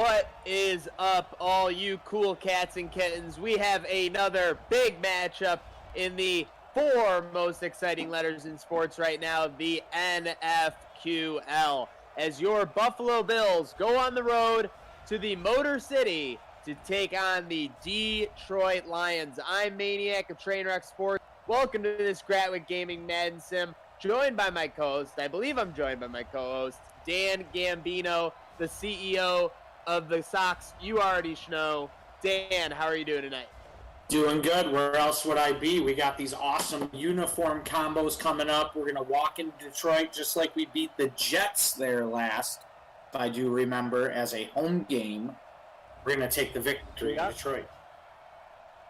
What is up, all you cool cats and kittens? We have another big matchup in the four most exciting letters in sports right now, the NFQL, as your Buffalo Bills go on the road to the Motor City to take on the Detroit Lions. I'm Maniac of Trainwreck Sports. Welcome to this Gratwick Gaming Madden Sim, joined by my co-host. I believe I'm joined by my co-host, Dan Gambino, the CEO of the Sox You Already Know. Dan, how are you doing tonight? Doing good. Where else would I be? We got these awesome uniform combos coming up. We're going to walk into Detroit just like we beat the Jets there last, if I do remember, as a home game. We're going to take the victory in Detroit.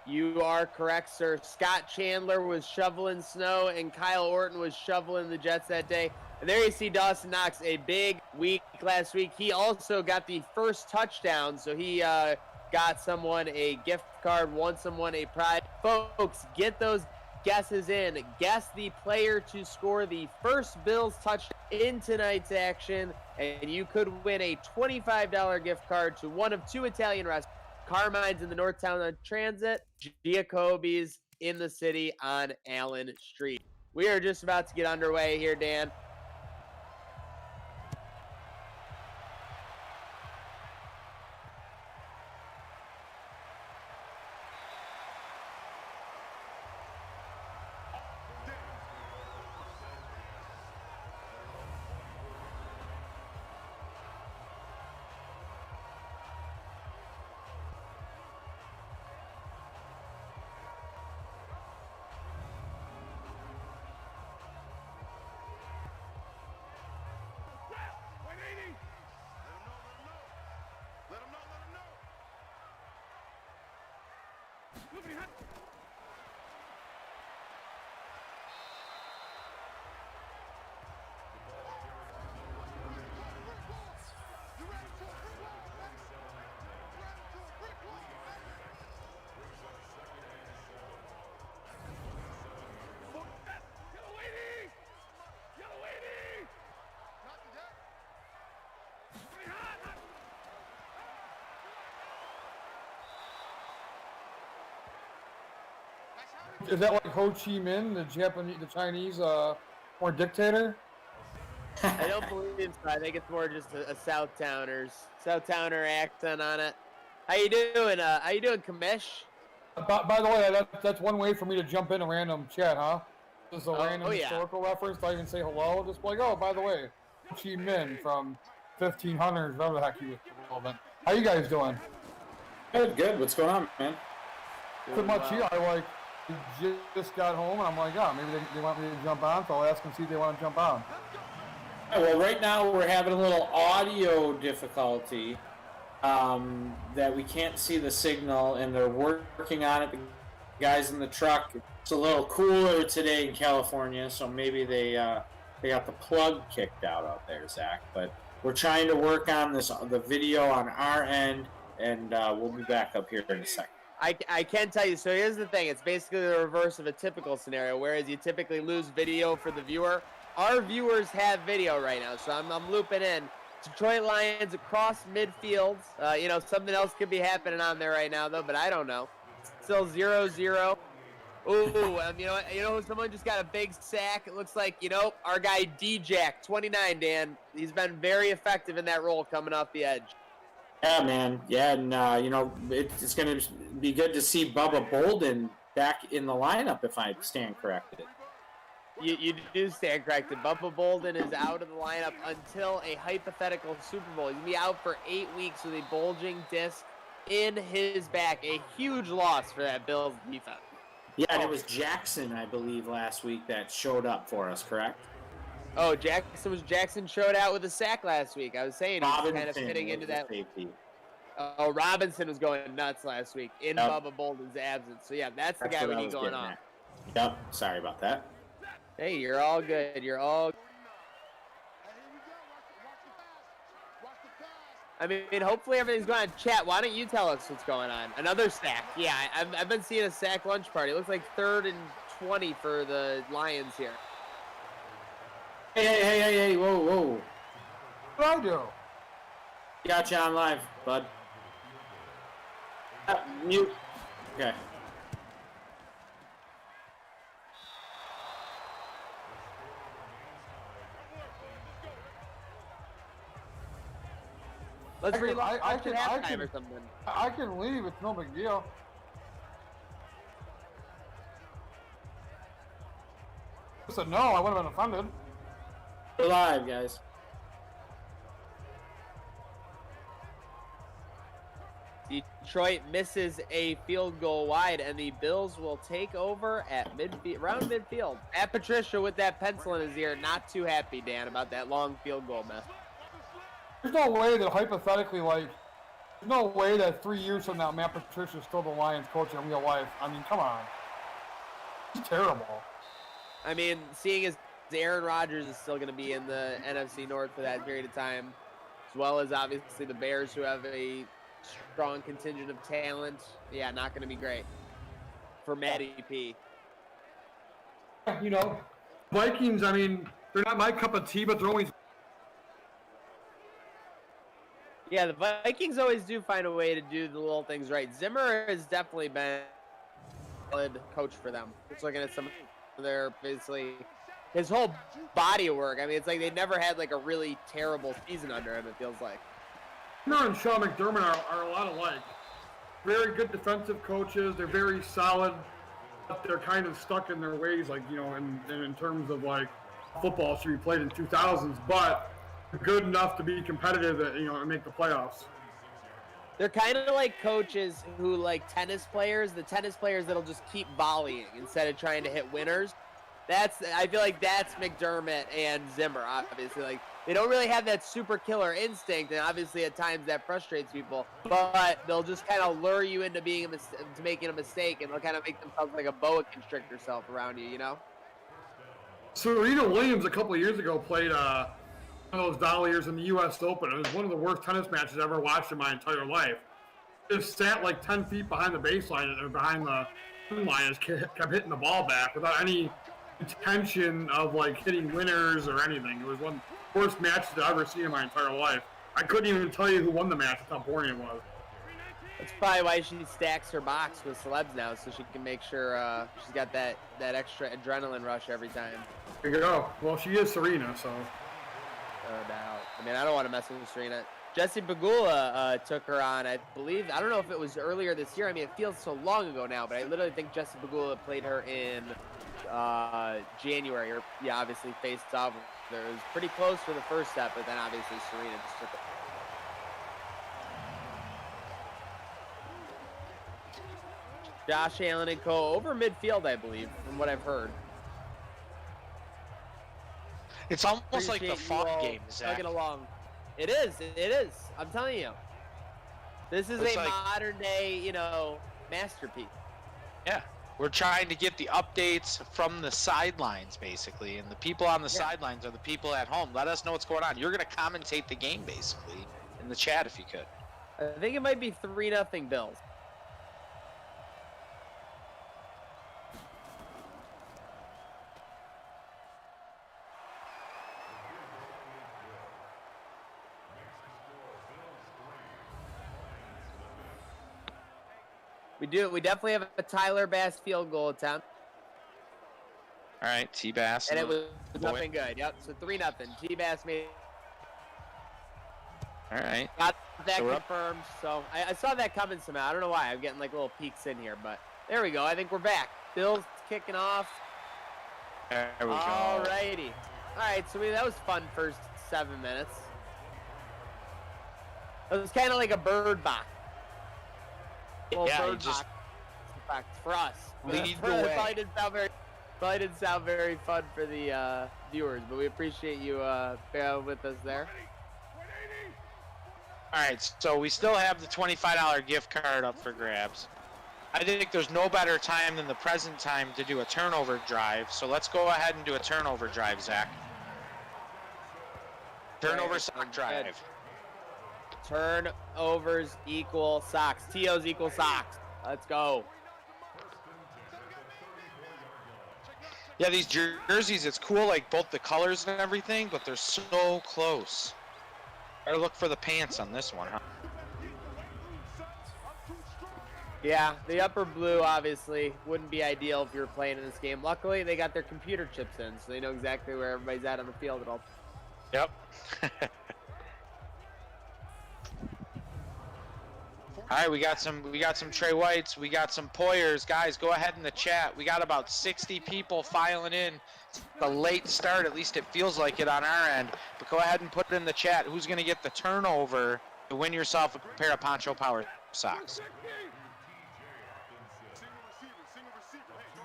You are correct, sir. Scott Chandler was shoveling snow, and Kyle Orton was shoveling the Jets that day. And there you see Dawson Knox, a big week last week. He also got the first touchdown, so he got someone a gift card, won someone a prize. Folks, get those guesses in. Guess the player to score the first Bills touchdown in tonight's action, and you could win a $25 gift card to one of two Italian restaurants. Carmine's in the Northtown Transit, Giacobbe's in the city on Allen Street. We are just about to get underway here, Dan. Is that like Ho Chi Minh, the Chinese, more dictator? I don't believe so. I think it's more just a Southtowner accent on it. How you doing? How you doing, Kamish? By the way, that's one way for me to jump in a random chat, huh? Just a random historical reference. Don't even say hello. Just like, oh, by the way, Ho Chi Minh from 1500s, whatever the heck he was relevant. How you guys doing? Good. What's going on, man? Pretty much here. I just got home, and I'm like, oh, maybe they want me to jump on, so I'll ask them, see if they want to jump on. Well, right now we're having a little audio difficulty that we can't see the signal, and they're working on it. The guys in the truck. It's a little cooler today in California, so maybe they got the plug kicked out there, Zach. But we're trying to work on the video on our end, and we'll be back up here in a second. I can tell you, so here's the thing. It's basically the reverse of a typical scenario, whereas you typically lose video for the viewer. Our viewers have video right now, so I'm looping in. Detroit Lions across midfield. Something else could be happening on there right now, though, but I don't know. Still 0-0. Ooh, someone just got a big sack. It looks like, our guy D-Jack, 29, Dan. He's been very effective in that role coming off the edge. Yeah, man. Yeah, and, it's going to be good to see Bubba Bolden back in the lineup, if I stand corrected. You do stand corrected. Bubba Bolden is out of the lineup until a hypothetical Super Bowl. He's going to be out for 8 weeks with a bulging disc in his back. A huge loss for that Bills defense. Yeah, and it was Jackson, I believe, last week that showed up for us, correct? Oh, Jackson showed out with a sack last week. I was saying he's kind of fitting into that. Oh, Robinson was going nuts last week in Bubba Bolden's absence. So, yeah, that's the guy we need going on. Yep, sorry about that. Hey, you're all good. I mean, hopefully everything's going on. Chat, why don't you tell us what's going on? Another sack. Yeah, I've been seeing a sack lunch party. It looks like 3rd and 20 for the Lions here. Hey, whoa. What do I do? Got you on live, bud. Mute. Okay. Let's relaunch at halftime or something. I can leave. It's no big deal. I said no. I would have been offended. We're live, guys. Detroit misses a field goal wide, and the Bills will take over at around midfield. At Patricia with that pencil in his ear, not too happy, Dan, about that long field goal miss. There's no way that hypothetically, there's no way that 3 years from now, Matt Patricia's still the Lions coach in real life. I mean, come on. He's terrible. I mean, seeing as Aaron Rodgers is still going to be in the NFC North for that period of time, as well as obviously the Bears, who have a strong contingent of talent. Yeah, not going to be great for Matty P. Vikings, I mean, they're not my cup of tea, but they're always... Yeah, the Vikings always do find a way to do the little things right. Zimmer has definitely been a solid coach for them. Just looking at some of their, basically, his whole body of work. I mean, it's like they never had a really terrible season under him, it feels like. Zimmer and Sean McDermott are a lot alike. Very good defensive coaches. They're very solid, but they're kind of stuck in their ways, in terms of, football should be played in 2000s, but good enough to be competitive, and make the playoffs. They're kind of like coaches who like tennis players, the tennis players that'll just keep volleying instead of trying to hit winners. I feel like that's McDermott and Zimmer, obviously. They don't really have that super killer instinct, and obviously at times that frustrates people, but they'll just kind of lure you into making a mistake, and they'll kind of make themselves like a boa constrictor self around you, Serena Williams a couple of years ago played one of those dolliers in the U.S. Open. It was one of the worst tennis matches I've ever watched in my entire life. Just sat 10 feet behind the baseline or behind the line and kept hitting the ball back without any intention of hitting winners or anything. It was one of the worst matches I've ever seen in my entire life. I couldn't even tell you who won the match. That's how boring it was. That's probably why she stacks her box with celebs now, so she can make sure she's got that extra adrenaline rush every time. There you go. Well, she is Serena, so. No doubt. I mean, I don't want to mess with Serena. Jesse Pegula took her on, I believe. I don't know if it was earlier this year. I mean, it feels so long ago now, but I literally think Jesse Pegula played her in January. Obviously faced off. It was pretty close for the first set, but then obviously Serena just took it. Josh Allen and co. over midfield, I believe, from what I've heard. It's almost like the fun game, Zach. It along. It is. I'm telling you. This is a modern day, masterpiece. Yeah. We're trying to get the updates from the sidelines, basically, and the people on the sidelines are the people at home. Let us know what's going on. You're going to commentate the game, basically, in the chat if you could. I think it might be 3-0 Bills. We definitely have a Tyler Bass field goal attempt. All right, T-Bass. And it was nothing good. Yep, so 3-0. T-Bass made. All right. Got that confirmed. So I saw that coming somehow. I don't know why. I'm getting little peeks in here, but there we go. I think we're back. Bills kicking off. There we go. All righty. All right, so that was fun first 7 minutes. It was kind of like a bird box. Yeah, just for us. lead the way. Probably didn't sound very fun for the viewers, but we appreciate you bearing with us there. All right, so we still have the $25 gift card up for grabs. I think there's no better time than the present time to do a turnover drive, so let's go ahead and do a turnover drive, Zach. Turnover sock drive. Turnovers equal socks. TOs equal socks. Let's go. Yeah, these jerseys, it's cool, both the colors and everything, but they're so close. Or look for the pants on this one, huh? Yeah, the upper blue obviously wouldn't be ideal if you were playing in this game. Luckily, they got their computer chips in, so they know exactly where everybody's at on the field at all. Yep. All right, we got some Trey Whites, we got some Poyers. Guys, go ahead in the chat. We got about 60 people filing in. It's a late start, at least it feels like it on our end. But go ahead and put it in the chat. Who's going to get the turnover to win yourself a pair of Poncho Power socks?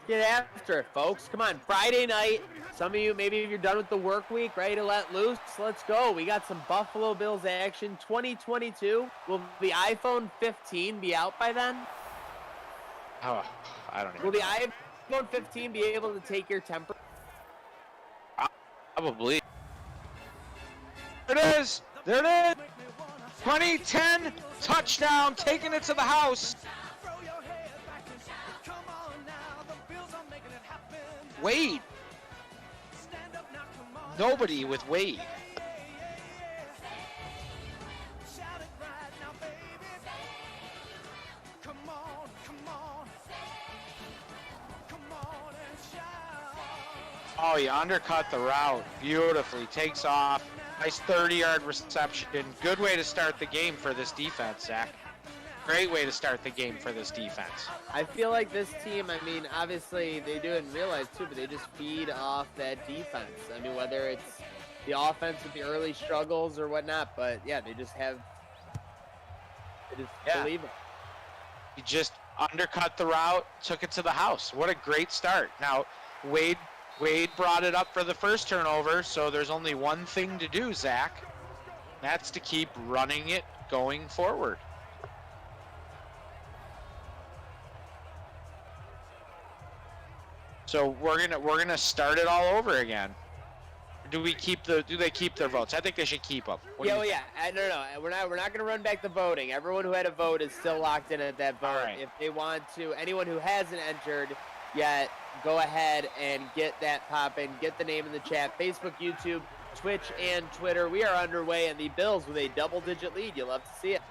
Get after it, folks. Come on, Friday night. Some of you, maybe if you're done with the work week, ready to let loose, let's go. We got some Buffalo Bills action. 2022. Will the iPhone 15 be out by then? Oh, I don't know. Will the iPhone 15 be able to take your temper? Probably. There it is. There it is. 2010 touchdown, taking it to the house. Wade. Nobody with Wade. Oh, you undercut the route beautifully. Takes off. Nice 30-yard reception. Good way to start the game for this defense, Zach. Great way to start the game for this defense. I feel like this team, I mean, obviously they do it in real life too, but they just feed off that defense. I mean, whether it's the offense with the early struggles or whatnot, but yeah, they just believe it. He just undercut the route, took it to the house. What a great start. Now, Wade brought it up for the first turnover, so there's only one thing to do, Zach. That's to keep running it going forward. So we're gonna start it all over again. Do they keep their votes? I think they should keep them. No. We're not gonna run back the voting. Everyone who had a vote is still locked in at that vote. Right. If they want to, anyone who hasn't entered yet, go ahead and get that popping. Get the name in the chat. Facebook, YouTube, Twitch, and Twitter. We are underway, and the Bills with a double-digit lead. You'll love to see it.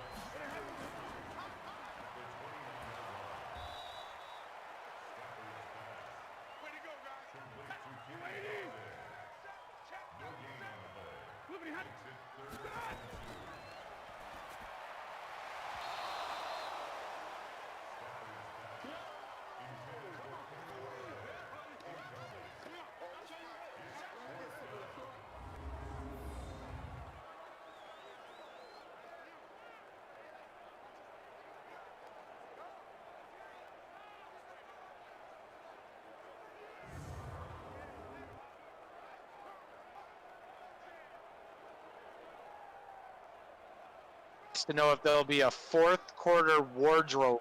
To know if there'll be a fourth quarter wardrobe.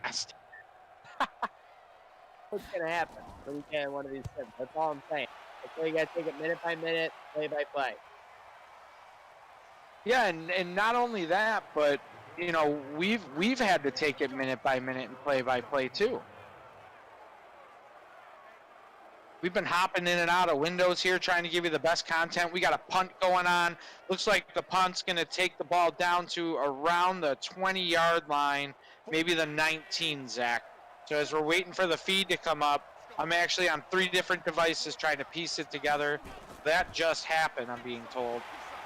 What's going to happen when you get one of these tips? That's all I'm saying. So you got to take it minute by minute, play by play. Yeah, and not only that, but you know, we've had to take it minute by minute and play by play too. We've been hopping in and out of windows here trying to give you the best content. We got a punt going on. Looks like the punt's going to take the ball down to around the 20-yard line, maybe the 19, Zach. So as we're waiting for the feed to come up, I'm actually on 3 different devices trying to piece it together. That just happened, I'm being told.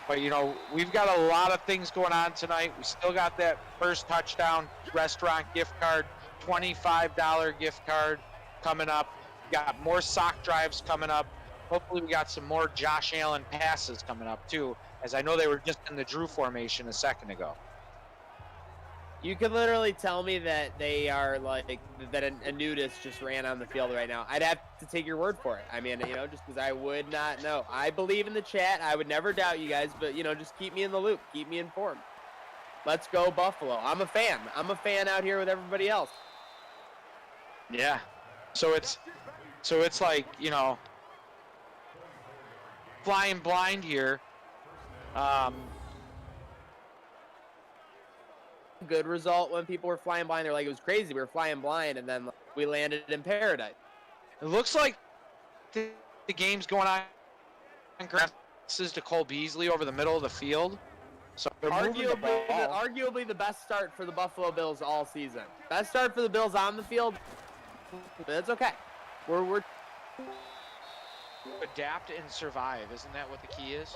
But, you know, we've got a lot of things going on tonight. We still got that first touchdown restaurant gift card, $25 gift card coming up. Got more sock drives coming up. Hopefully we got some more Josh Allen passes coming up too, as I know they were just in the Drew formation a second ago. You could literally tell me that they are like that a nudist just ran on the field right now. I'd have to take your word for it. I mean, you know, just because I would not know. I believe in the chat. I would never doubt you guys, but you know, just keep me in the loop. Keep me informed. Let's go Buffalo. I'm a fan. I'm a fan out here with everybody else. Yeah. So it's like, you know, flying blind here. Good result when people were flying blind. They're like, it was crazy. We were flying blind, and then we landed in paradise. It looks like the game's going on. This is to Cole Beasley over the middle of the field. So they're moving the ball. Arguably the best start for the Buffalo Bills all season. Best start for the Bills on the field, but it's okay. We're adapt and survive. Isn't that what the key is?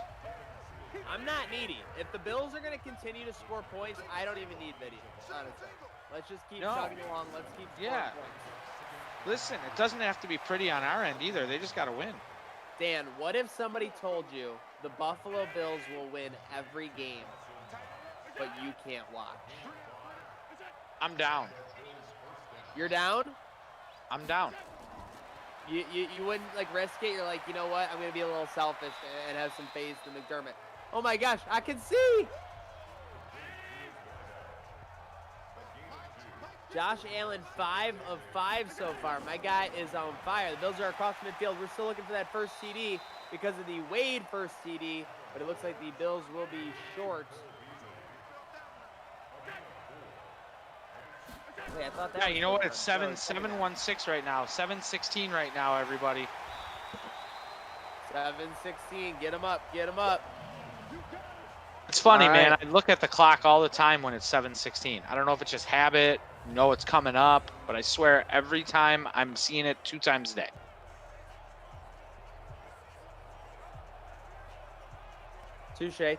I'm not needy. If the Bills are going to continue to score points, I don't even need video, honestly. Let's just keep chugging along. Let's keep scoring points. Listen, it doesn't have to be pretty on our end either. They just got to win. Dan, what if somebody told you the Buffalo Bills will win every game, but you can't watch? I'm down. You're down? I'm down. You wouldn't like risk it? You're like, you know what? I'm going to be a little selfish and have some faith in McDermott. Oh my gosh, I can see! Josh Allen, 5 of 5 so far. My guy is on fire. The Bills are across midfield. We're still looking for that first TD because of the Wade first TD, but it looks like the Bills will be short. Wait, I thought that Yeah, you know what? It's 7-7-1-6 right now. 7-16 right now, everybody. 7-16. Get him up. Get him up. It's funny, All right. man. I look at the clock all the time when it's 7:16. I don't know if it's just habit, it's coming up, but I swear every time I'm seeing it 2 times a day. Touche.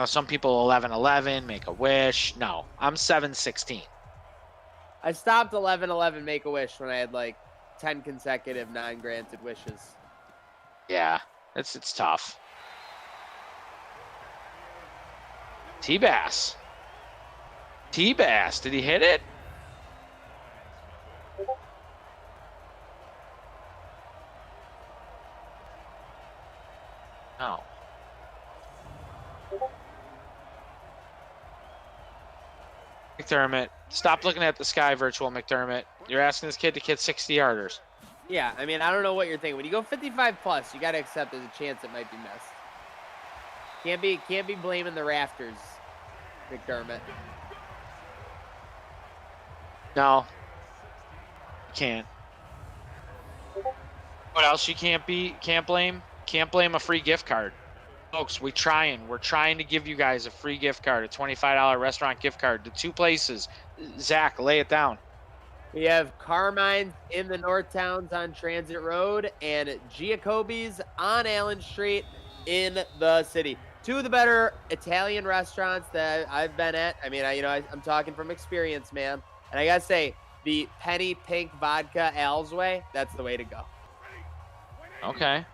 Some people 11-11, make a wish. No, I'm 7:16. I stopped 11-11 Make-A-Wish when I had like 10 consecutive non-granted wishes. Yeah, it's tough. T-Bass. Did he hit it? No. McDermott, stop looking at the sky, virtual McDermott. You're asking this kid to hit 60-yarders. Yeah, I mean, I don't know what you're thinking. When you go 55 plus, you got to accept there's a chance it might be missed. Can't be blaming the rafters, McDermott. No. Can't. What else you can't blame? Can't blame a free gift card. Folks, we're trying to give you guys a free gift card, a $25 restaurant gift card to 2 places. Zach, lay it down. We have Carmine's in the North Towns on Transit Road and Giacobbi's on Allen Street in the city. 2 of the better Italian restaurants that I've been at. I mean, I'm talking from experience, man. And I gotta say, the Penny Pink Vodka Al's Way, that's the way to go. Okay.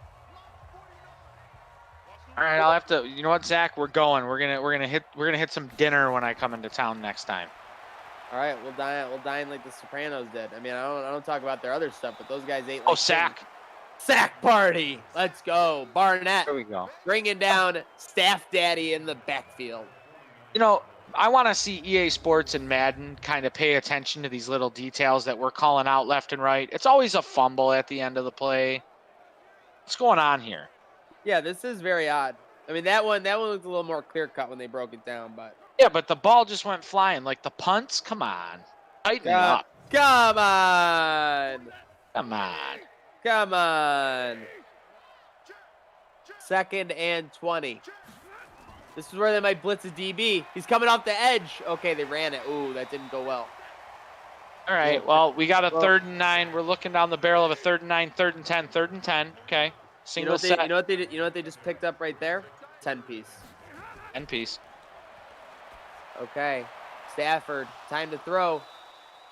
All right, I'll have to. You know what, Zach? We're going. We're gonna hit some dinner when I come into town next time. All right, we'll dine like the Sopranos did. I mean, I don't talk about their other stuff, but those guys ate. Oh, like sack party. Let's go, Barnett. There we go. Bringing down Staff Daddy in the backfield. I want to see EA Sports and Madden kind of pay attention to these little details that we're calling out left and right. It's always a fumble at the end of the play. What's going on here? Yeah, this is very odd. I mean, that one looked a little more clear cut when they broke it down, but. Yeah, but the ball just went flying. Like the punts, come on. Tighten up. Come on. Come on. Come on. 2nd and 20. This is where they might blitz a DB. He's coming off the edge. Okay, they ran it. Ooh, that didn't go well. All right, well, we got a 3rd and 9. We're looking down the barrel of a 3rd and 9, 3rd and 10, 3rd and 10. Okay. Single set. You know what they just picked up right there? 10-piece. 10-piece. Okay. Stafford, time to throw.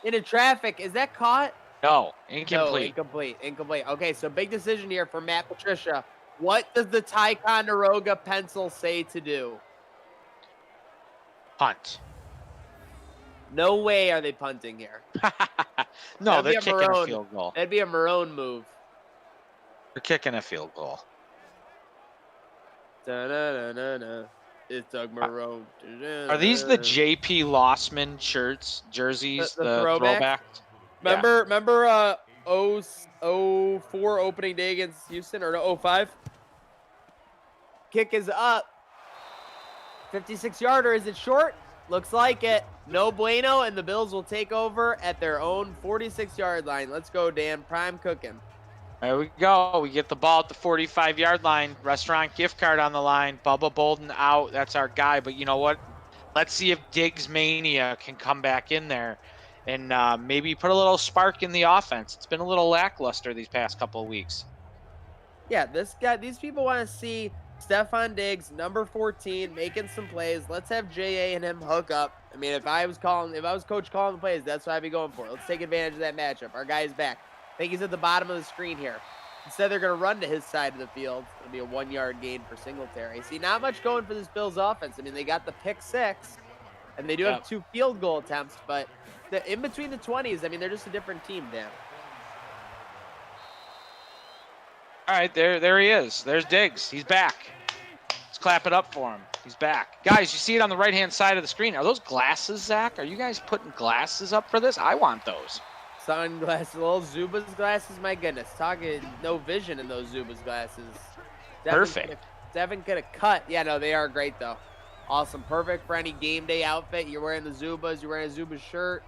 Into traffic. Is that caught? No, incomplete. No, incomplete. Okay, so big decision here for Matt Patricia. What does the Ticonderoga pencil say to do? Punt. No way are they punting here. No, That'd they're kicking a field goal. That'd be a Marone move. They're kicking a field goal. Da-na-na-na-na. It's Doug Marone. Are these the JP Lossman jerseys? The throwback? Remember 04 opening day against Houston, or 05? Kick is up. 56-yarder. Is it short? Looks like it. No bueno, and the Bills will take over at their own 46-yard line. Let's go, Dan. Prime cooking. There we go. We get the ball at the 45-yard line. Restaurant gift card on the line. Bubba Bolden out. That's our guy. But you know what? Let's see if Diggs Mania can come back in there and maybe put a little spark in the offense. It's been a little lackluster these past couple of weeks. Yeah, these people want to see Stefon Diggs, number 14, making some plays. Let's have J.A. and him hook up. I mean, if I was coach calling the plays, that's what I'd be going for. Let's take advantage of that matchup. Our guy's back. I think he's at the bottom of the screen here. Instead, they're going to run to his side of the field. It'll be a 1-yard gain for Singletary. See, not much going for this Bills offense. I mean, they got the pick 6, and they do have 2 field goal attempts, but in between the 20s, I mean, they're just a different team, Dan. All right, there he is. There's Diggs. He's back. Let's clap it up for him. He's back. Guys, you see it on the right-hand side of the screen. Are those glasses, Zach? Are you guys putting glasses up for this? I want those. Sunglasses, little Zubaz glasses, my goodness. Talking no vision in those Zubaz glasses. Perfect. Devin could have cut. Yeah, no, they are great, though. Awesome. Perfect for any game day outfit. You're wearing the Zubaz. You're wearing a Zubaz shirt.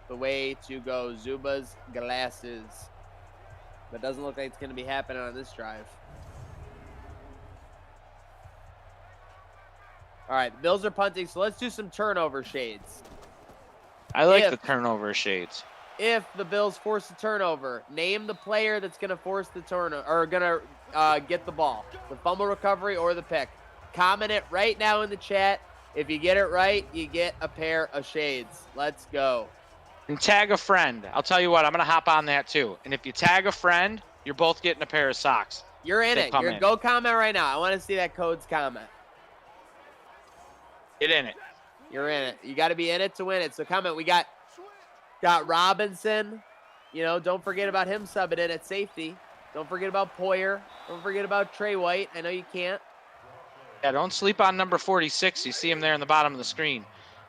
The way to go. Zubaz glasses. But doesn't look like it's going to be happening on this drive. All right, the Bills are punting, so let's do some turnover shades. I like the turnover shades. If the Bills force a turnover, name the player that's going to force the turnover or going to get the ball, the fumble recovery or the pick. Comment it right now in the chat. If you get it right, you get a pair of shades. Let's go. And tag a friend. I'll tell you what, I'm going to hop on that too. And if you tag a friend, you're both getting a pair of socks. You're in it. Go comment right now. I want to see that code's comment. Get in it. You're in it. You got to be in it to win it. So comment. We got Robinson. You know, don't forget about him subbing in at safety. Don't forget about Poyer. Don't forget about Trey White. I know you can't. Yeah, don't sleep on number 46. You see him there in the bottom of the screen.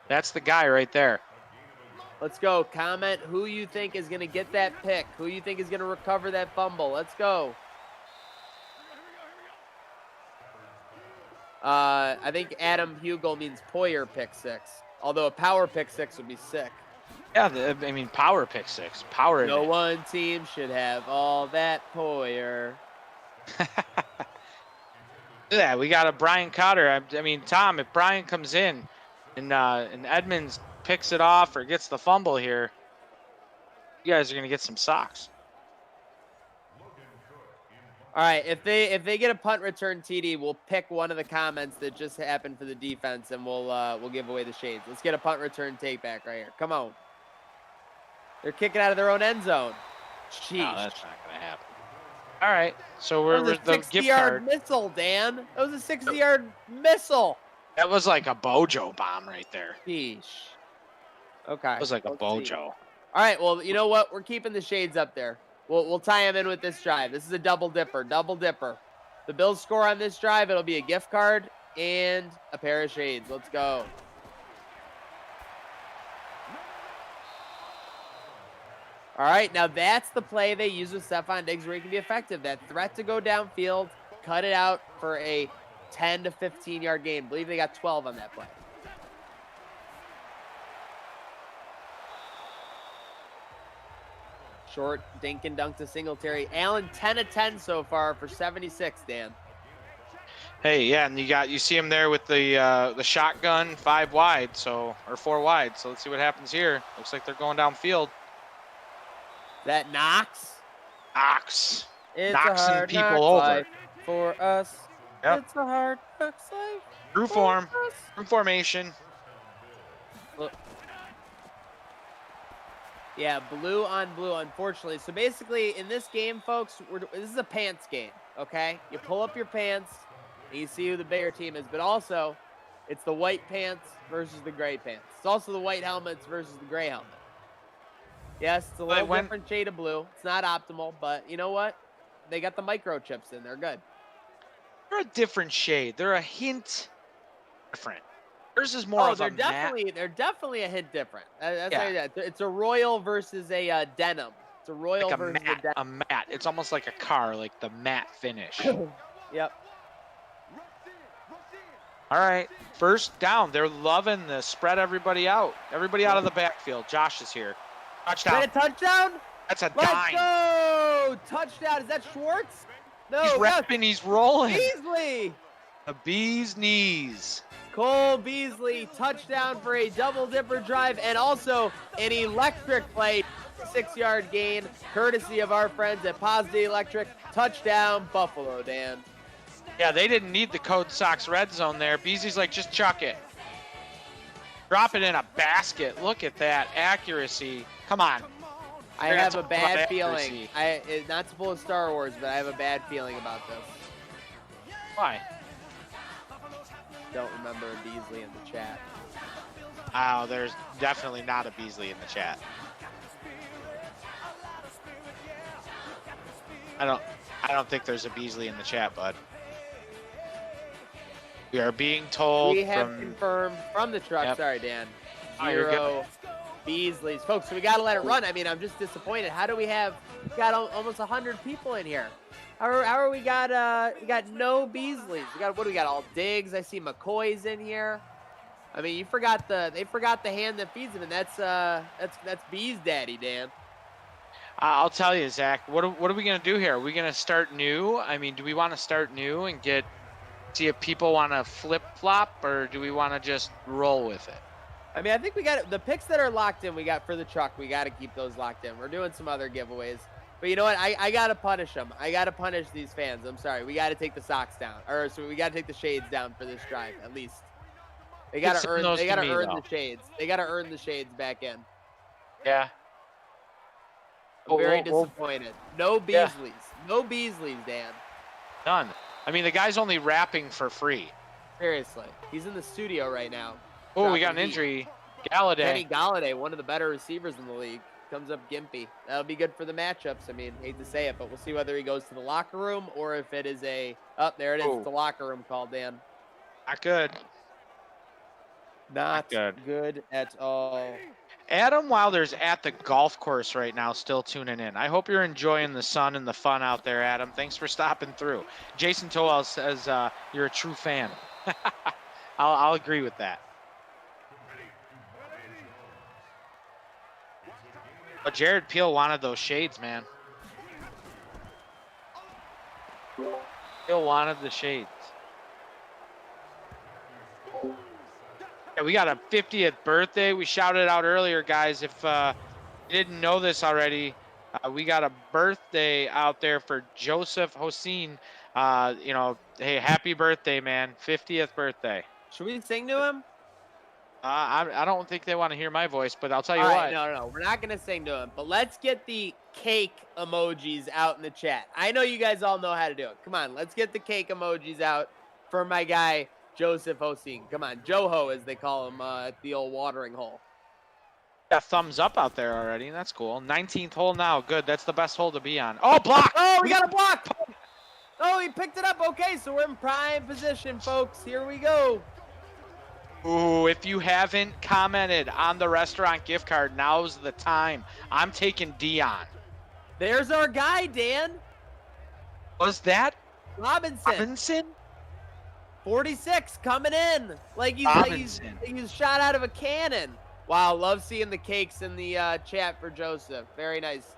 That's the guy right there. Let's go. Comment who you think is going to get that pick. Who you think is going to recover that fumble. Let's go. I think Adam Hugel means Poyer pick 6. Although a power pick 6 would be sick. Yeah, I mean, power pick 6. Power. No one team should have all that Poyer. Yeah, we got a Brian Cotter. I mean, Tom, if Brian comes in and Edmonds picks it off or gets the fumble here, you guys are going to get some socks. All right, if they get a punt return TD, we'll pick one of the comments that just happened for the defense, and we'll give away the shades. Let's get a punt return take back right here. Come on. They're kicking out of their own end zone. Sheesh. No, that's not going to happen. All right, so we're the 60-yard missile, Dan. That was a 60-yard missile. That was like a Bojo bomb right there. Sheesh. Okay. It was like a Bojo. All right, well, you know what? We're keeping the shades up there. We'll tie them in with this drive. This is a double dipper. The Bills score on this drive, it'll be a gift card and a pair of shades. Let's go. All right, now that's the play they use with Stefon Diggs where he can be effective. That threat to go downfield, cut it out for a 10 to 15-yard gain. I believe they got 12 on that play. Short dink and dunk to Singletary. Allen 10 of 10 so far for 76, Dan. Hey, yeah, and you see him there with the shotgun 5 wide, or 4 wide. So let's see what happens here. Looks like they're going downfield. That Knox. It's Knoxing people over for us. Yep. It's a hard knocks life. True form. True formation. Look. Yeah, blue on blue, unfortunately. So basically, in this game, folks, this is a pants game, okay? You pull up your pants, and you see who the bigger team is. But also, it's the white pants versus the gray pants. It's also the white helmets versus the gray helmet. Yes, it's a little different shade of blue. It's not optimal, but you know what? They got the microchips in. They're good. They're a different shade. They're a hint different. Theirs is more of a matte. They're definitely a hint different. It's a royal versus a denim. It's a royal like versus a denim. A matte. It's almost like a car, like the matte finish. Yep. All right, first down. They're loving this. Spread everybody out. Everybody out of the backfield. Josh is here. Touchdown. Is that a touchdown? That's a Let's dime. go! touchdown. Is that Schwartz? No, He's wrapping, he's rolling. Beasley. The bee's knees. Cole Beasley, touchdown for a double dipper drive and also an electric play, 6-yard gain, courtesy of our friends at Posday Electric. Touchdown, Buffalo, Dan. Yeah, they didn't need the Code Sox red zone there. Beasley's like, just chuck it. Drop it in a basket. Look at that accuracy. Come on. I have a bad feeling. Not to pull a Star Wars, but I have a bad feeling about this. Why? Don't remember a Beasley in the chat. Oh, there's definitely not a Beasley in the chat. I don't think there's a Beasley in the chat, bud. We are being told we have confirmed from the truck. Yep. Sorry, Dan. Oh, you're 0 Beasleys, folks. So we got to let it run. I mean, I'm just disappointed. How do we have got almost 100 people in here? How are we got no Beasleys? What do we got? All Diggs. I see McCoy's in here. I mean, they forgot the hand that feeds him, and that's Bees Daddy, Dan. I'll tell you, Zach. What are we gonna do here? Are we gonna start new? I mean, do we want to start new and see if people want to flip flop, or do we want to just roll with it? I mean, I think we got the picks that are locked in. We got for the truck. We got to keep those locked in. We're doing some other giveaways. But you know what? I got to punish them. I got to punish these fans. I'm sorry. We got to take the socks down. So we got to take the shades down for this drive, at least. They got to earn the shades. They got to earn the shades back in. Yeah. I'm very disappointed. No Beasleys. Yeah. No Beasleys, Dan. None. I mean, the guy's only rapping for free. Seriously. He's in the studio right now. Oh, we got an injury. Galladay. Kenny Galladay, one of the better receivers in the league. Comes up gimpy. That'll be good for the matchups. I mean, hate to say it, but we'll see whether he goes to the locker room or if it is there it is. It's the locker room call, Dan. Not good. Not good at all. Adam Wilder's at the golf course right now, still tuning in. I hope you're enjoying the sun and the fun out there, Adam. Thanks for stopping through. Jason Towell says you're a true fan. I'll agree with that. But Jared Peel wanted those shades, man. Peel wanted the shades. Yeah, we got a 50th birthday. We shouted out earlier, guys. If you didn't know this already, we got a birthday out there for Joseph Hossein. Hey, happy birthday, man. 50th birthday. Should we sing to him? I don't think they want to hear my voice, but I'll tell you what. what. No. We're not going to sing to him, but let's get the cake emojis out in the chat. I know you guys all know how to do it. Come on, let's get the cake emojis out for my guy, Joseph Hossein. Come on, Joho, as they call him at the old watering hole. Got thumbs up out there already. That's cool. 19th hole now. Good. That's the best hole to be on. Oh, block! Oh, we got a block! Oh, he picked it up. Okay, so we're in prime position, folks. Here we go. Ooh, if you haven't commented on the restaurant gift card, now's the time. I'm taking Dion. There's our guy, Dan. Was that Robinson? 46 coming in. Like he's shot out of a cannon. Wow, love seeing the cakes in the chat for Joseph. Very nice.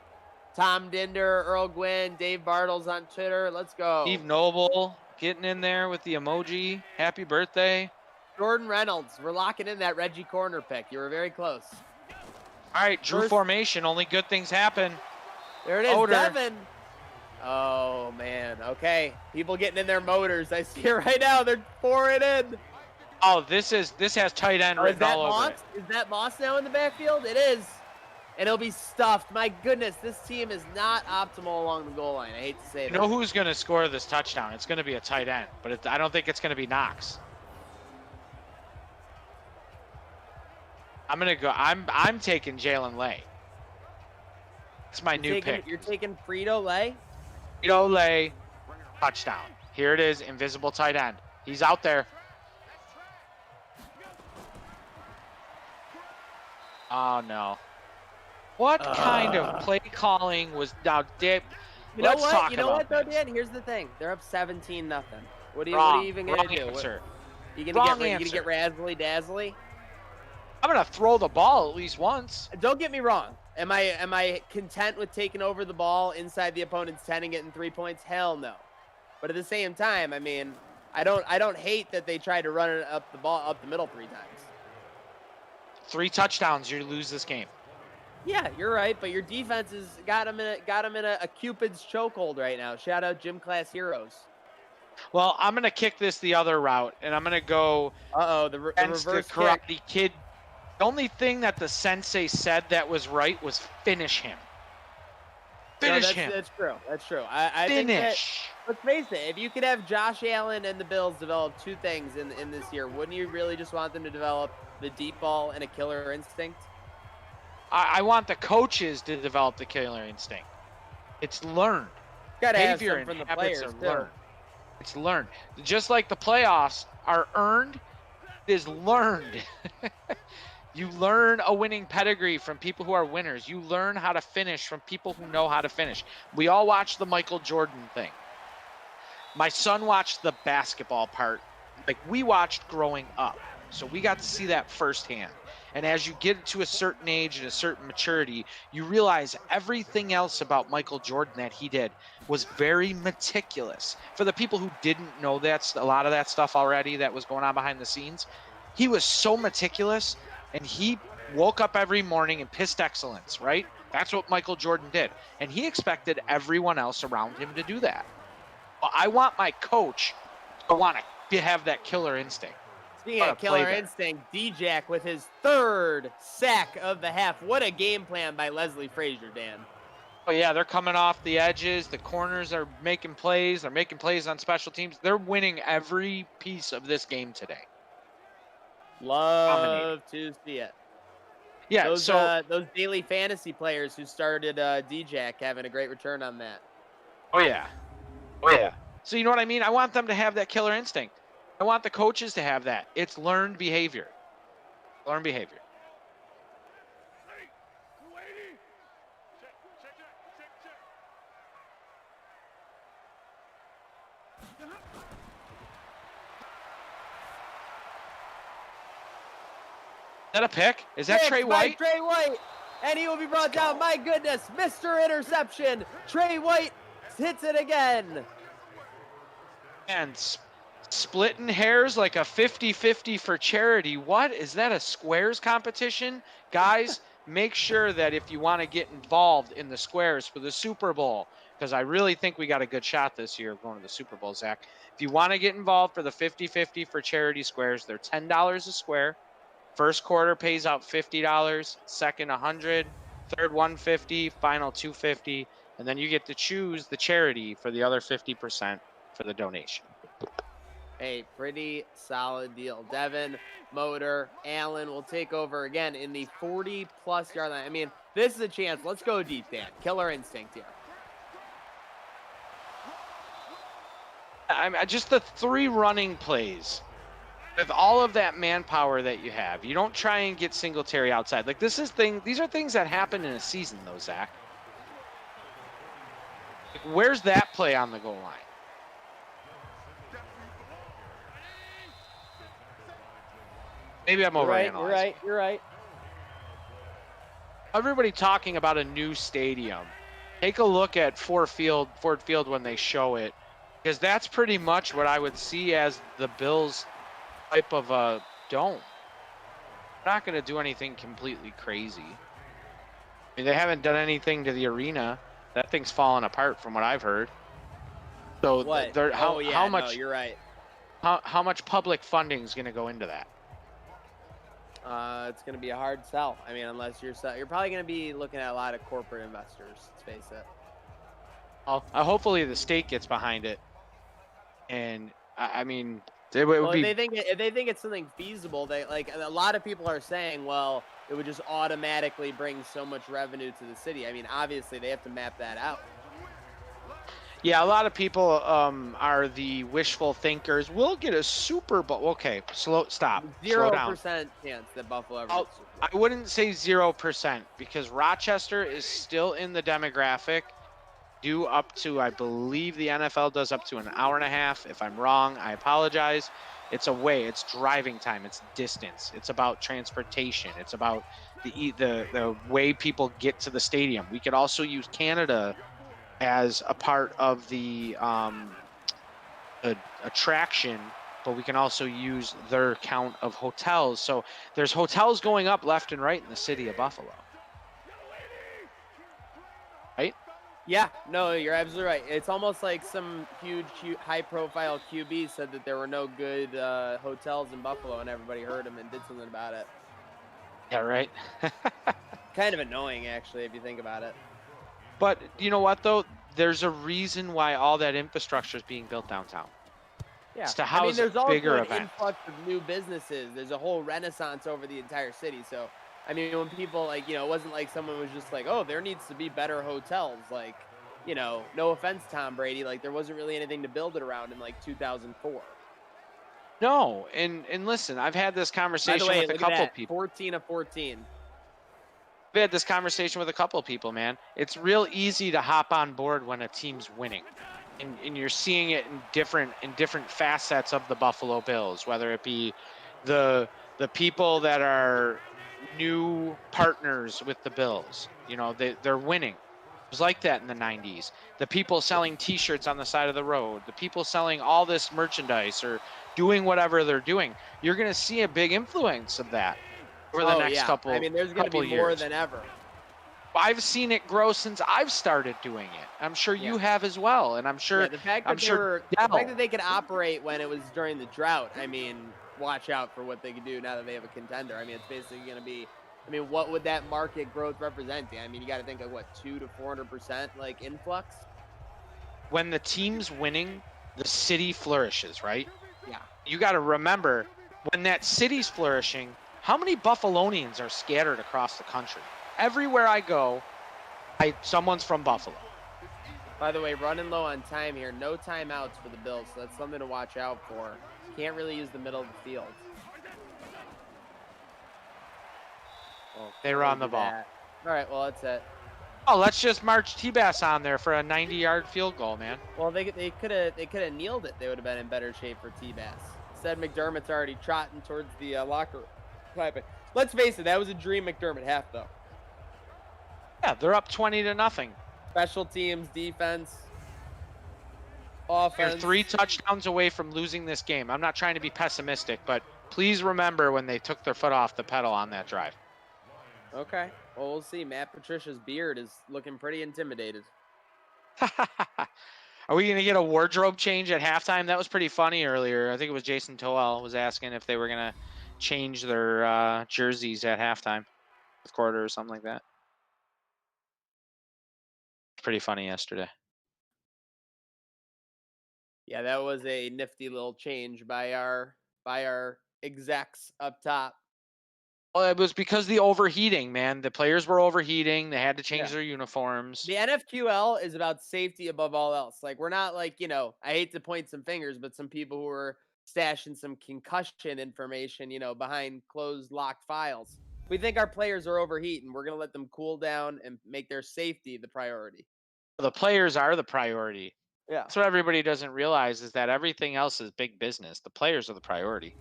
Tom Dinder, Earl Gwynn, Dave Bartles on Twitter. Let's go. Steve Noble getting in there with the emoji. Happy birthday. Jordan Reynolds. We're locking in that Reggie Corner pick. You were very close. All right, Drew formation. Only good things happen. There it is, Devin. Oh, man. Okay. People getting in their motors. I see it right now. They're pouring in. Oh, this has tight end written all over it. Is that Moss now in the backfield? It is. And it'll be stuffed. My goodness, this team is not optimal along the goal line. I hate to say that. You know who's going to score this touchdown? It's going to be a tight end, but I don't think it's going to be Knox. I'm going to go. I'm taking Jalen Lay. It's my new pick. You're taking Frito-Lay? Frito-Lay, touchdown. Here it is, invisible tight end. He's out there. Oh, no. What kind of play calling was now, Dave? Let's talk about this. You know what, though, Dan? Here's the thing. They're up 17-0. What are you even going to do? Answer. You going to get razzly-dazzly? I'm gonna throw the ball at least once. Don't get me wrong. Am I content with taking over the ball inside the opponent's 10 and getting 3 points? Hell no. But at the same time, I mean, I don't hate that they tried to run it up the middle 3 times. 3 touchdowns, you lose this game. Yeah, you're right, but your defense has got him in a Cupid's chokehold right now. Shout out Gym Class Heroes. Well, I'm gonna kick this the other route, and I'm gonna go. The against reverse the Karate Kid. The only thing that the sensei said that was right was finish him. Finish him. That's true. That's true. I think that, let's face it, if you could have Josh Allen and the Bills develop 2 things in this year, wouldn't you really just want them to develop the deep ball and a killer instinct? I want the coaches to develop the killer instinct. It's learned. Gotta have Behavior some from and the habits players are too. learned. It's learned. Just like the playoffs are earned, it is learned. You learn a winning pedigree from people who are winners. You learn how to finish from people who know how to finish. We all watched the Michael Jordan thing. My son watched the basketball part. Like we watched growing up. So we got to see that firsthand. And as you get to a certain age and a certain maturity, you realize everything else about Michael Jordan that he did was very meticulous. For the people who didn't know that, a lot of that stuff already that was going on behind the scenes, he was so meticulous, and he woke up every morning and pissed excellence, right? That's what Michael Jordan did. And he expected everyone else around him to do that. Well, I want my coach to want to have that killer instinct. Speaking of killer instinct, D-Jack with his 3rd sack of the half. What a game plan by Leslie Frazier, Dan. Oh, yeah, they're coming off the edges. The corners are making plays. They're making plays on special teams. They're winning every piece of this game today. Love to see it. Yeah, those daily fantasy players who started D-Jack having a great return on that. Oh, yeah. Oh, yeah. So you know what I mean? I want them to have that killer instinct. I want the coaches to have that. It's learned behavior. Learned behavior. Is that a pick? Is that Trey White? Trey White, and he will be brought down. My goodness, Mr. Interception. Trey White hits it again. And splitting hairs like a 50-50 for charity. What? Is that a squares competition? Guys, make sure that if you want to get involved in the squares for the Super Bowl, because I really think we got a good shot this year of going to the Super Bowl, Zach. If you want to get involved for the 50-50 for charity squares, they're $10 a square. First quarter pays out $50, second $100, third $150, final $250, and then you get to choose the charity for the other 50% for the donation. A pretty solid deal. Devin, Motor, Allen will take over again in the 40-plus yard line. I mean, this is a chance. Let's go deep, Dan. Killer instinct here. Just the 3 running plays. With all of that manpower that you have, you don't try and get Singletary outside. Like these are things that happen in a season, though, Zach. Like, where's that play on the goal line? Maybe I'm overanalyzing. You're right. Everybody talking about a new stadium. Take a look at Ford Field when they show it, because that's pretty much what I would see as the Bills' type of a dome. They're not going to do anything completely crazy. I mean, they haven't done anything to the arena. That thing's falling apart from what I've heard. So what? How much? No, you're right. How much public funding is going to go into that? It's going to be a hard sell. I mean, unless you're probably going to be looking at a lot of corporate investors. Let's face it. Hopefully the state gets behind it, and I mean, it Well, would be. if they think it's something feasible, they like a lot of people are saying, well, it would just automatically bring so much revenue to the city. I mean, obviously they have to map that out. Yeah, a lot of people are the wishful thinkers. We'll get a Super Bowl. Okay, slow down. 0% chance that Buffalo ever gets Super Bowl. I wouldn't say 0% because Rochester is still in the demographic due up to, I believe the NFL does up to an hour and a half. If I'm wrong, I apologize. It's away. It's driving time. It's distance. It's about transportation. It's about the way people get to the stadium. We could also use Canada as a part of the attraction, but we can also use their count of hotels. So there's hotels going up left and right in the city of Buffalo. Right? Yeah, no, you're absolutely right. It's almost like some huge, high-profile QB said that there were no good hotels in Buffalo, and everybody heard him and did something about it. Yeah, right. Kind of annoying, actually, if you think about it. But you know what, though? There's a reason why all that infrastructure is being built downtown. Yeah, It's to I mean, house there's also bigger an events. influx of new businesses. There's a whole renaissance over the entire city. So, I mean, when people like, it wasn't like someone was just like, oh, there needs to be better hotels. Like, no offense, Tom Brady, like there wasn't really anything to build it around in like 2004. No, and listen, I've had this By the conversation way, with a look at couple that, people. 14 of 14. I've had this conversation with a couple of people, man. It's real easy to hop on board when a team's winning. And you're seeing it in different facets of the Buffalo Bills, whether it be the people that are new partners with the Bills. They're winning. It was like that in the 90s. The people selling T-shirts on the side of the road, the people selling all this merchandise or doing whatever they're doing. You're going to see a big influence of that over the next couple I mean, there's going to be years. more than ever. I've seen it grow since I've started doing it. I'm sure you have as well, and I'm sure. The fact that the fact that they could operate when it was during the drought. I mean, watch out for what they could do now that they have a contender. I mean, it's basically going to be. I mean, what would that market growth represent? I mean, you got to think of what 200 to 400% like influx. When the team's winning, the city flourishes, right? Yeah. You got to remember when that city's flourishing. How many Buffalonians are scattered across the country? Everywhere I go, someone's from Buffalo. By the way, running low on time here. No timeouts for the Bills, so that's something to watch out for. Can't really use the middle of the field. Well, they run the ball. All right, well, that's it. Oh, let's just march T-Bass on there for a 90-yard field goal, man. Well, they could have kneeled it. They would have been in better shape for T-Bass. Instead, McDermott's already trotting towards the locker room. Let's face it, that was a dream McDermott half, though. Yeah, they're up 20-0. Special teams, defense, offense. They're 3 touchdowns away from losing this game. I'm not trying to be pessimistic, but please remember when they took their foot off the pedal on that drive. Okay. Well, we'll see. Matt Patricia's beard is looking pretty intimidated. Are we going to get a wardrobe change at halftime? That was pretty funny earlier. I think it was Jason Toel was asking if they were going to change their jerseys at halftime, fourth quarter or something like that. Pretty funny yesterday. Yeah, that was a nifty little change by our execs up top. Well, it was because the overheating, man. The players were overheating. They had to change their uniforms. The NFQL is about safety above all else. Like, we're not like, I hate to point some fingers, but some people who are stashing some concussion information, behind closed locked files. We think our players are overheating. We're going to let them cool down and make their safety the priority. The players are the priority. Yeah. That's what everybody doesn't realize is that everything else is big business. The players are the priority.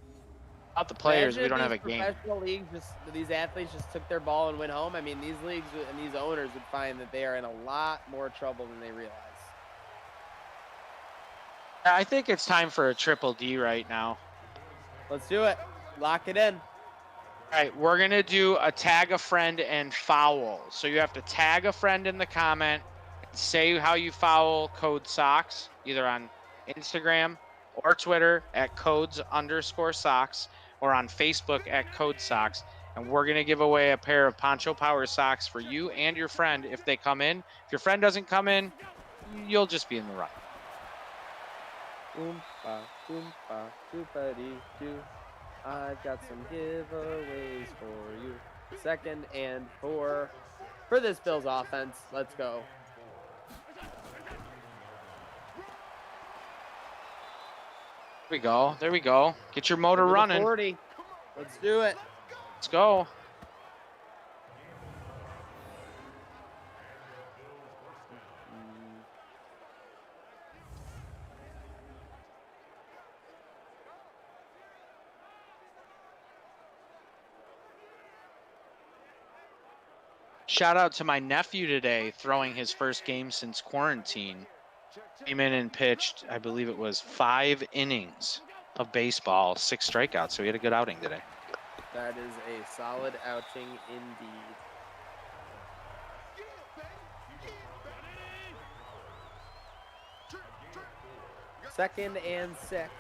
Without the players, we don't have a game. Professional leagues, these athletes just took their ball and went home. I mean, these leagues and these owners would find that they are in a lot more trouble than they realize. I think it's time for a triple D right now. Let's do it. Lock it in. All right, we're going to do a tag a friend and foul. So you have to tag a friend in the comment and say how you foul Code Sox, either on Instagram or Twitter at codes_socks or on Facebook at Code Sox. And we're going to give away a pair of Poncho Power socks for you and your friend if they come in. If your friend doesn't come in, you'll just be in the right. Oompa, oompa, oompa-dee-doo. I've got some giveaways for you. 2nd and 4 for this Bills offense. Let's go. There we go. There we go. Get your motor running. 40. Let's do it. Let's go. Shout out to my nephew today, throwing his first game since quarantine. Came in and pitched, I believe it was 5 innings of baseball, 6 strikeouts. So he had a good outing today. That is a solid outing indeed. Second and 6.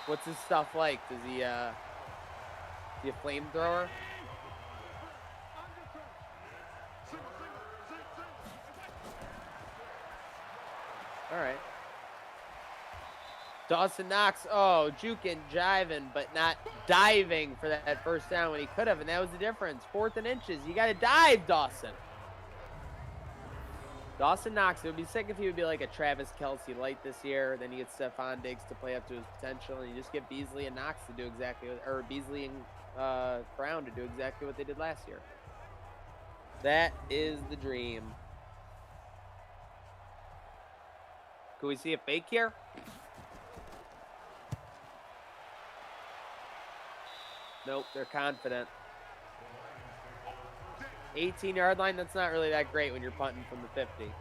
What's his stuff like? Does he a flamethrower? All right. Dawson Knox, juking, jiving, but not diving for that first down when he could have, and that was the difference. 4th and inches. You got to dive, Dawson. Dawson Knox, it would be sick if he would be like a Travis Kelce light this year. Then you get Stephon Diggs to play up to his potential, and you just get Beasley and Knox to do exactly what, or Beasley and Brown to do exactly what they did last year. That is the dream. Could we see a fake here? Nope, they're confident. 18-yard line, that's not really that great when you're punting from the 50.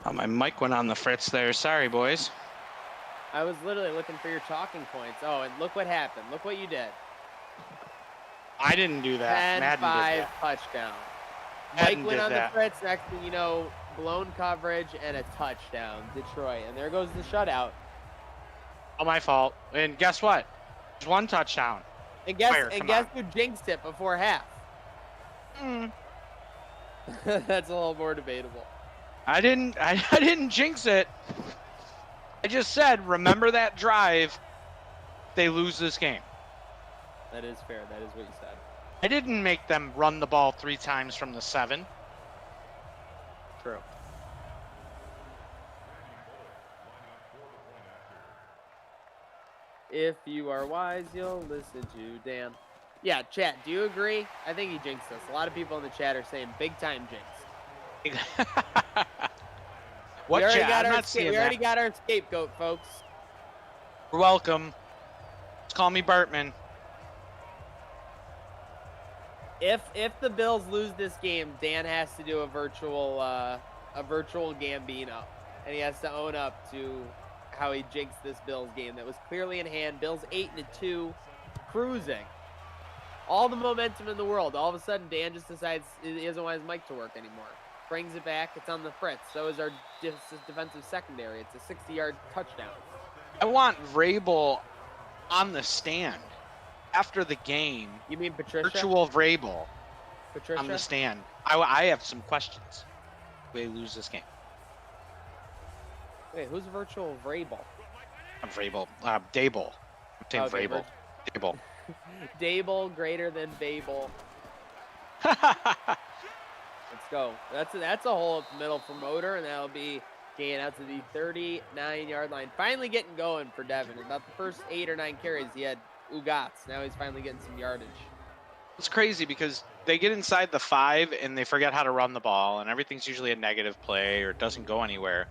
Oh, my mic went on the fritz there. Sorry, boys. I was literally looking for your talking points. Oh, and look what happened. Look what you did. I didn't do that. 10-5 touchdown. Madden Mike went did on that. the fritz. Next thing you know, blown coverage and a touchdown. Detroit. And there goes the shutout. All my fault. And guess what? There's 1 touchdown. And guess Fire, come guess on. who jinxed it before half? That's a little more debatable. I didn't jinx it. I just said, remember that drive. They lose this game. That is fair. That is what you said. I didn't make them run the ball 3 times from the 7. True. If you are wise, you'll listen to Dan. Yeah, chat, do you agree? I think he jinxed us. A lot of people in the chat are saying big time jinx. What we already chat? got I'm our not seeing we already that. got our scapegoat, folks. You're welcome. Just call me Bartman. If the Bills lose this game, Dan has to do a virtual Gambino, and he has to own up to how he jinxed this Bills game that was clearly in hand. Bills 8-2, cruising, all the momentum in the world. All of a sudden, Dan just decides he doesn't want his mic to work anymore. Brings it back. It's on the fritz. So is our defensive secondary. It's a 60-yard touchdown. I want Vrabel on the stand after the game. You mean Patricia? Virtual Vrabel Patricia? on the stand. I have some questions. We lose this game. Wait, who's virtual Vrabel? Vrabel. Dable. I'm saying Okay, Vrabel. Dable. Dable greater than Babel. Let's go. That's a hole up the middle for Motor, and that'll be getting out to the 39-yard line. Finally getting going for Devin. About the first 8 or 9 carries, he had Ugats. Now he's finally getting some yardage. It's crazy because they get inside the 5 and they forget how to run the ball, and everything's usually a negative play or it doesn't go anywhere.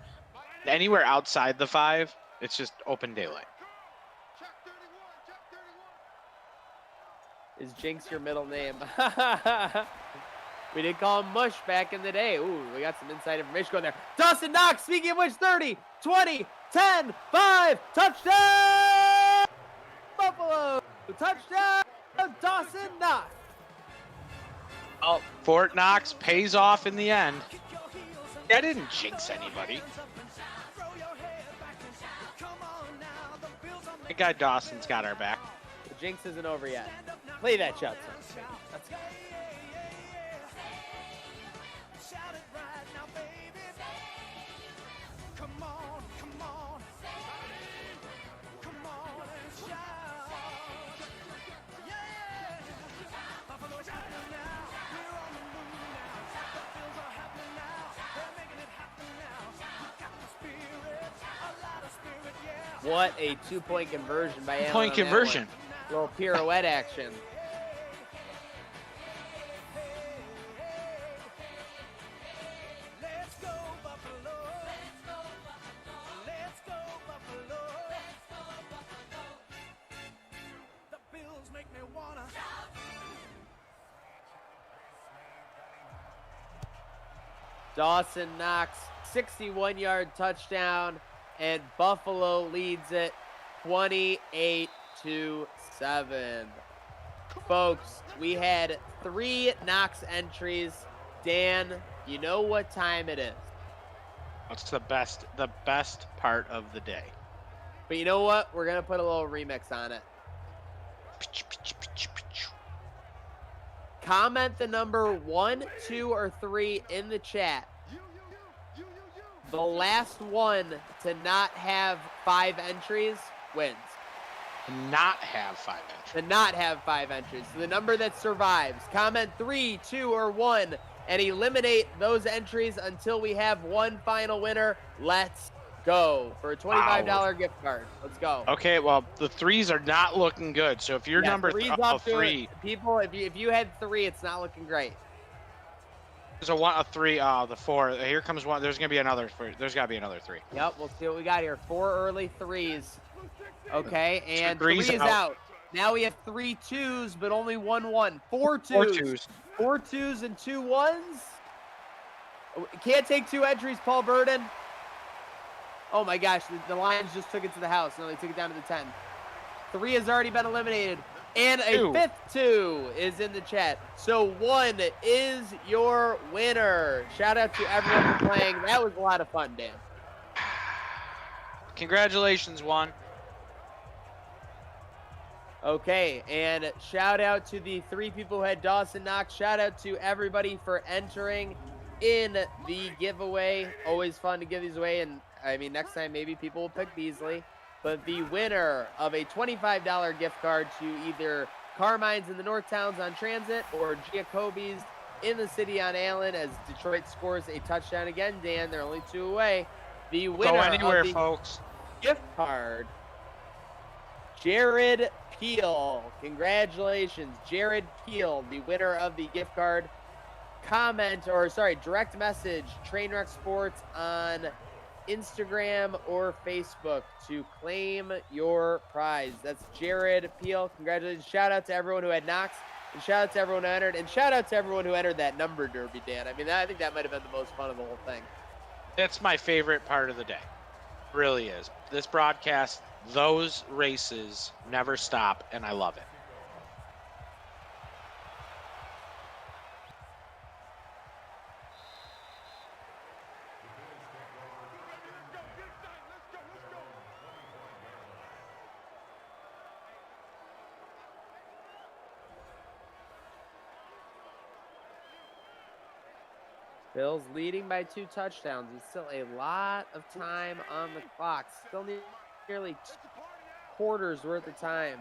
Anywhere outside the 5, it's just open daylight. Is Jinx your middle name? We did call him Mush back in the day. Ooh, we got some inside information going there. Dawson Knox, speaking of which, 30, 20, 10, 5, touchdown! Buffalo! Touchdown! Dawson Knox! Oh, Fort Knox pays off in the end. I didn't jinx anybody. That guy Dawson's got our back. The Jinx isn't over yet. Play that shot, son. Let's go. What a 2-point conversion by Allen. Point conversion. Little pirouette action. Dawson Knox, 61-yard touchdown, and Buffalo leads it 28-7. Folks, we had 3 Knox entries. Dan, you know what time it is. What's the best part of the day? But you know what? We're going to put a little remix on it. Comment the number 1, 2, or 3 in the chat. The last one to not have 5 entries wins. Not have 5 entries. To not have 5 entries. So the number that survives. Comment 3, 2, or 1 and eliminate those entries until we have one final winner. Let's go for a $25 gift card. Let's go. Okay, well, the 3s are not looking good. So if you're number 3, people, if you had 3, it's not looking great. There's a 3, the 4. Here comes one. There's gonna be another 3. There's gotta be another 3. Yep, we'll see what we got here. 4 early 3s. Okay, and 3 is out. Now we have 3 2s, but only 1 1. 4 2s. 4 2s and 2 1s. Can't take 2 entries, Paul Burden. Oh my gosh, the Lions just took it to the house. No, they took it down to the 10. 3 has already been eliminated. And a 5th 2 is in the chat. So 1 is your winner. Shout out to everyone for playing. That was a lot of fun, Dan. Congratulations, 1. Okay, and shout out to the 3 people who had Dawson Knox. Shout out to everybody for entering in the giveaway. Always fun to give these away, and I mean, next time maybe people will pick Beasley. But the winner of a $25 gift card to either Carmine's in the North Towns on Transit or Giacobbe's in the City on Allen as Detroit scores a touchdown again. Dan, they're only 2 away. The winner Go anywhere, of the folks. gift card, Jared Peel. Congratulations, Jared Peel, the winner of the gift card. Direct message Trainwreck Sports on Instagram or Facebook to claim your prize. That's Jared Peel. Congratulations. Shout out to everyone who had Knox, and shout out to everyone who entered, and shout out to everyone who entered that number derby, Dan. I mean, I think that might have been the most fun of the whole thing. It's my favorite part of the day. It really is. This broadcast, those races never stop, and I love it. Bills leading by 2 touchdowns. It's still a lot of time on the clock. Still nearly 2 quarters worth of time.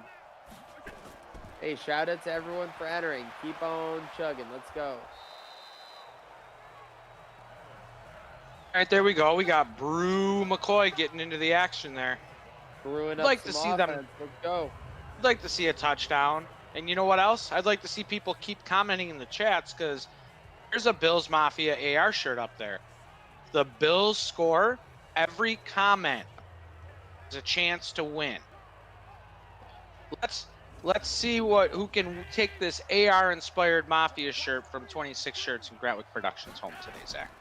Hey, shout out to everyone for entering. Keep on chugging. Let's go. All right, there we go. We got Brew McCoy getting into the action there. Brewing I'd up like to some see offense. them. Let's go. I'd like to see a touchdown. And you know what else? I'd like to see people keep commenting in the chats because there's a Bills Mafia AR shirt up there. The Bills score, every comment is a chance to win. Let's see who can take this AR inspired Mafia shirt from 26 Shirts and Gratwick Productions home today, Zach.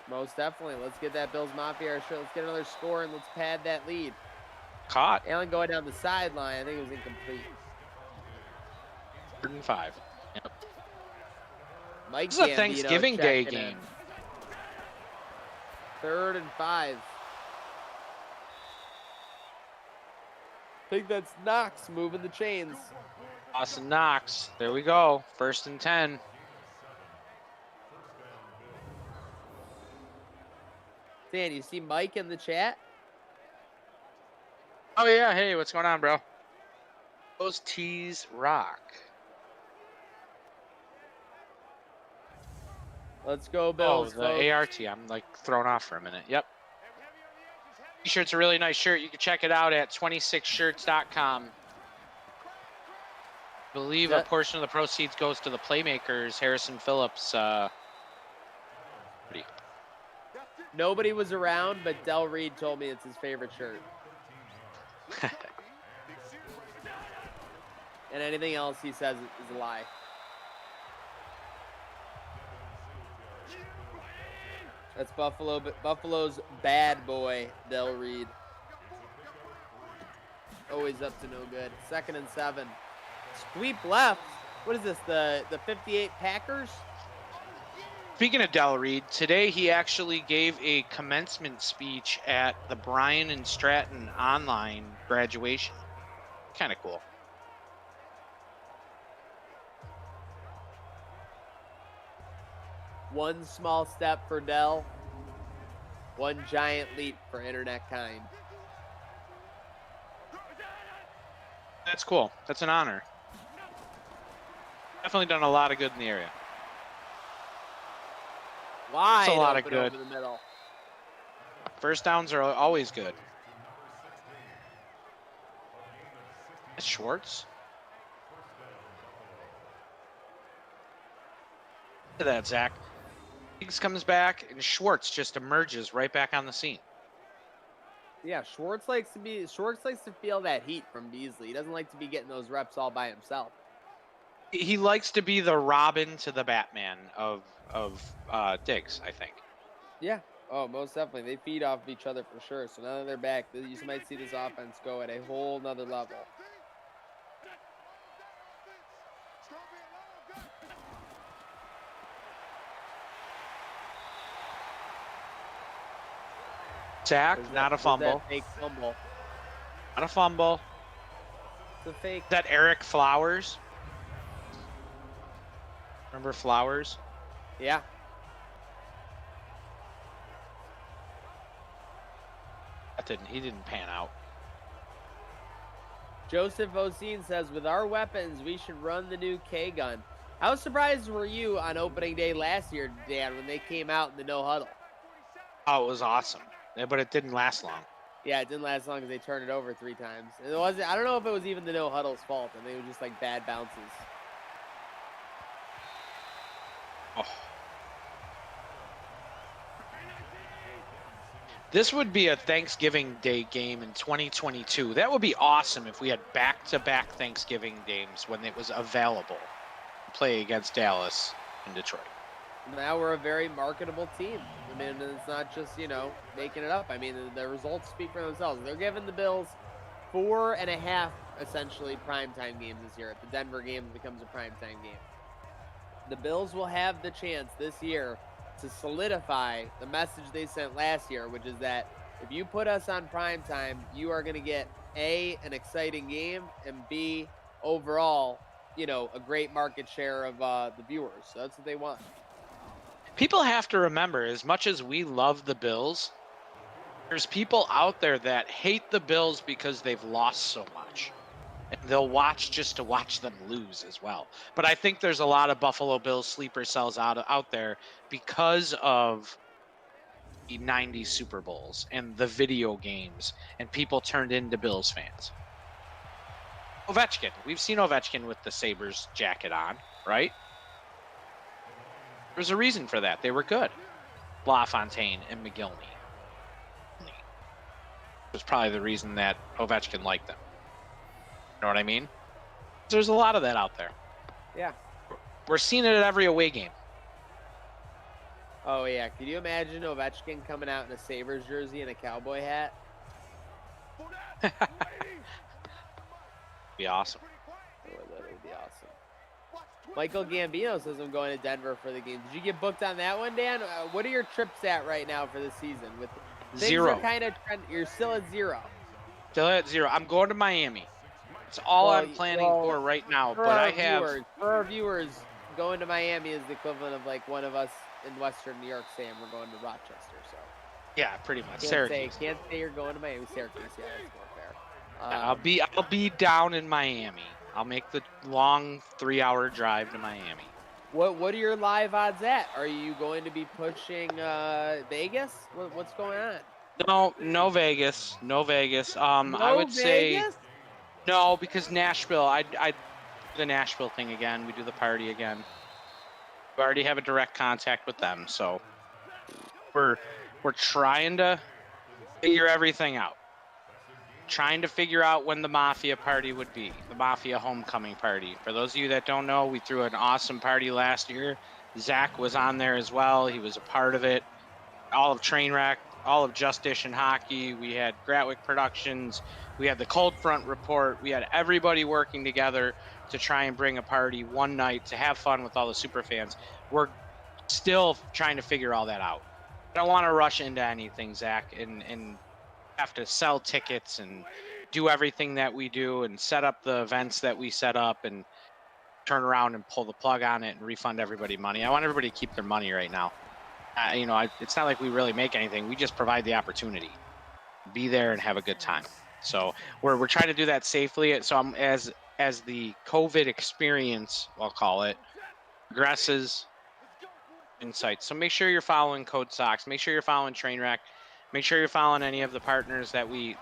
Most definitely. Let's get that Bills Mafia shirt. Let's get another score and let's pad that lead. Caught. Allen going down the sideline. I think it was incomplete. 3rd and 5. Yep. Mike This is a Gambino Thanksgiving Day checking in. game. 3rd and 5. I think that's Knox moving the chains. Dawson Knox. There we go. 1st and 10. Dan, you see Mike in the chat? Oh, yeah. Hey, what's going on, bro? Those tees rock. Let's go, Bills. Oh, the ART. I'm like thrown off for a minute. Yep. T-shirt's a really nice shirt. You can check it out at 26shirts.com. I believe a portion of the proceeds goes to the Playmakers, Harrison Phillips. Nobody was around, but Del Reed told me it's his favorite shirt. And anything else he says is a lie. That's Buffalo's bad boy, Del Reed. Always up to no good. 2nd and 7. Sweep left. What is this, the 58 Packers? Speaking of Del Reed, today he actually gave a commencement speech at the Bryan and Stratton online graduation. Kind of cool. One small step for Dell, one giant leap for internet kind. That's cool. That's an honor. Definitely done a lot of good in the area. Wide That's a lot of open good. over the middle. First downs are always good. That's Schwartz. Look at that, Zach. Higgs comes back, and Schwartz just emerges right back on the scene. Yeah, Schwartz likes to feel that heat from Beasley. He doesn't like to be getting those reps all by himself. He likes to be the Robin to the Batman of Diggs, I think. Yeah. Oh, most definitely. They feed off of each other for sure. So now that they're back, you might see this offense go at a whole nother level. Sack, not a fumble. Fake fumble. Not a fumble. It's a fake. Is that Eric Flowers? Remember Flowers? Yeah. He didn't pan out. Joseph Oseen says, with our weapons, we should run the new K-gun. How surprised were you on opening day last year, Dan, when they came out in the no huddle? Oh, it was awesome. Yeah, but it didn't last long. Yeah, it didn't last long because they turned it over 3 times. It wasn't. I don't know if it was even the no huddle's fault. I think it was just like bad bounces. Oh. This would be a Thanksgiving Day game in 2022. That would be awesome if we had back-to-back Thanksgiving games when it was available to play against Dallas and Detroit. Now we're a very marketable team. I mean, it's not just, making it up. I mean, the results speak for themselves. They're giving the Bills 4.5, essentially, primetime games this year. If the Denver game becomes a primetime game. The Bills will have the chance this year to solidify the message they sent last year, which is that if you put us on primetime, you are going to get A, an exciting game, and B, overall, a great market share of the viewers. So that's what they want. People have to remember, as much as we love the Bills, there's people out there that hate the Bills because they've lost so much. And they'll watch just to watch them lose as well. But I think there's a lot of Buffalo Bills sleeper cells out there because of the 90s Super Bowls and the video games, and people turned into Bills fans. Ovechkin. We've seen Ovechkin with the Sabres jacket on, right? There's a reason for that. They were good. LaFontaine and McGillney. Was probably the reason that Ovechkin liked them. You know what I mean? There's a lot of that out there. Yeah. We're seeing it at every away game. Oh, yeah. Could you imagine Ovechkin coming out in a Sabres jersey and a cowboy hat? Be awesome. It would literally be awesome. Michael Gambino says I'm going to Denver for the game. Did you get booked on that one, Dan? What are your trips at right now for the season? With Zero. You're still at 0. Still at 0. I'm going to Miami. It's all I'm planning for right now. But I have. For our viewers, going to Miami is the equivalent of like one of us in Western New York saying we're going to Rochester. So. Yeah, pretty much. Can't say you're going to Miami. Syracuse. Yeah, that's more fair. I'll be down in Miami. I'll make the long 3-hour drive to Miami. What are your live odds at? Are you going to be pushing Vegas? What's going on? No Vegas. No Vegas. I No would say Vegas? no because Nashville. I the Nashville thing again. We do the party again. We already have a direct contact with them, so we're trying to figure everything out. Trying to figure out when the Mafia party would be, the Mafia homecoming party. For those of you that don't know, we threw an awesome party last year. Zach was on there as well. He was a part of it. All of Trainwreck, all of Just Dish and Hockey. We had Gratwick Productions. We had the Cold Front Report. We had everybody working together to try and bring a party one night to have fun with all the super fans. We're still trying to figure all that out. I don't want to rush into anything, Zach, and have to sell tickets and do everything that we do and set up the events that we set up and turn around and pull the plug on it and refund everybody money. I want everybody to keep their money right now. It's not like we really make anything. We just provide the opportunity. Be there and have a good time. So we're trying to do that safely. So I'm as the COVID experience, I'll call it, progresses, insights. So make sure you're following Code Sox. Make sure you're following Trainwreck. Make sure you're following any of the partners that we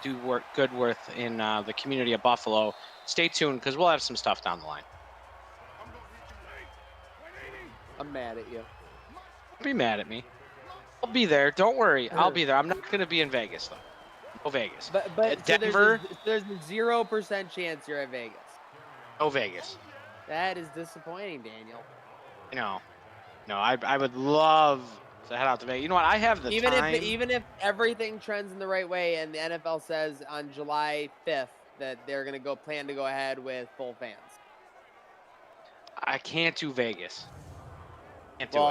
do work good with in the community of Buffalo. Stay tuned because we'll have some stuff down the line. I'm mad at you. Don't be mad at me. I'll be there. Don't worry. I'll be there. I'm not going to be in Vegas though. No Vegas. But Denver. So there's a 0% chance you're at Vegas. No Vegas. That is disappointing, Daniel. No, I would love to head out to Vegas. You know what? I have the time. Even if everything trends in the right way and the NFL says on July 5th that they're going to plan to go ahead with full fans. I can't do Vegas. Can't do Well,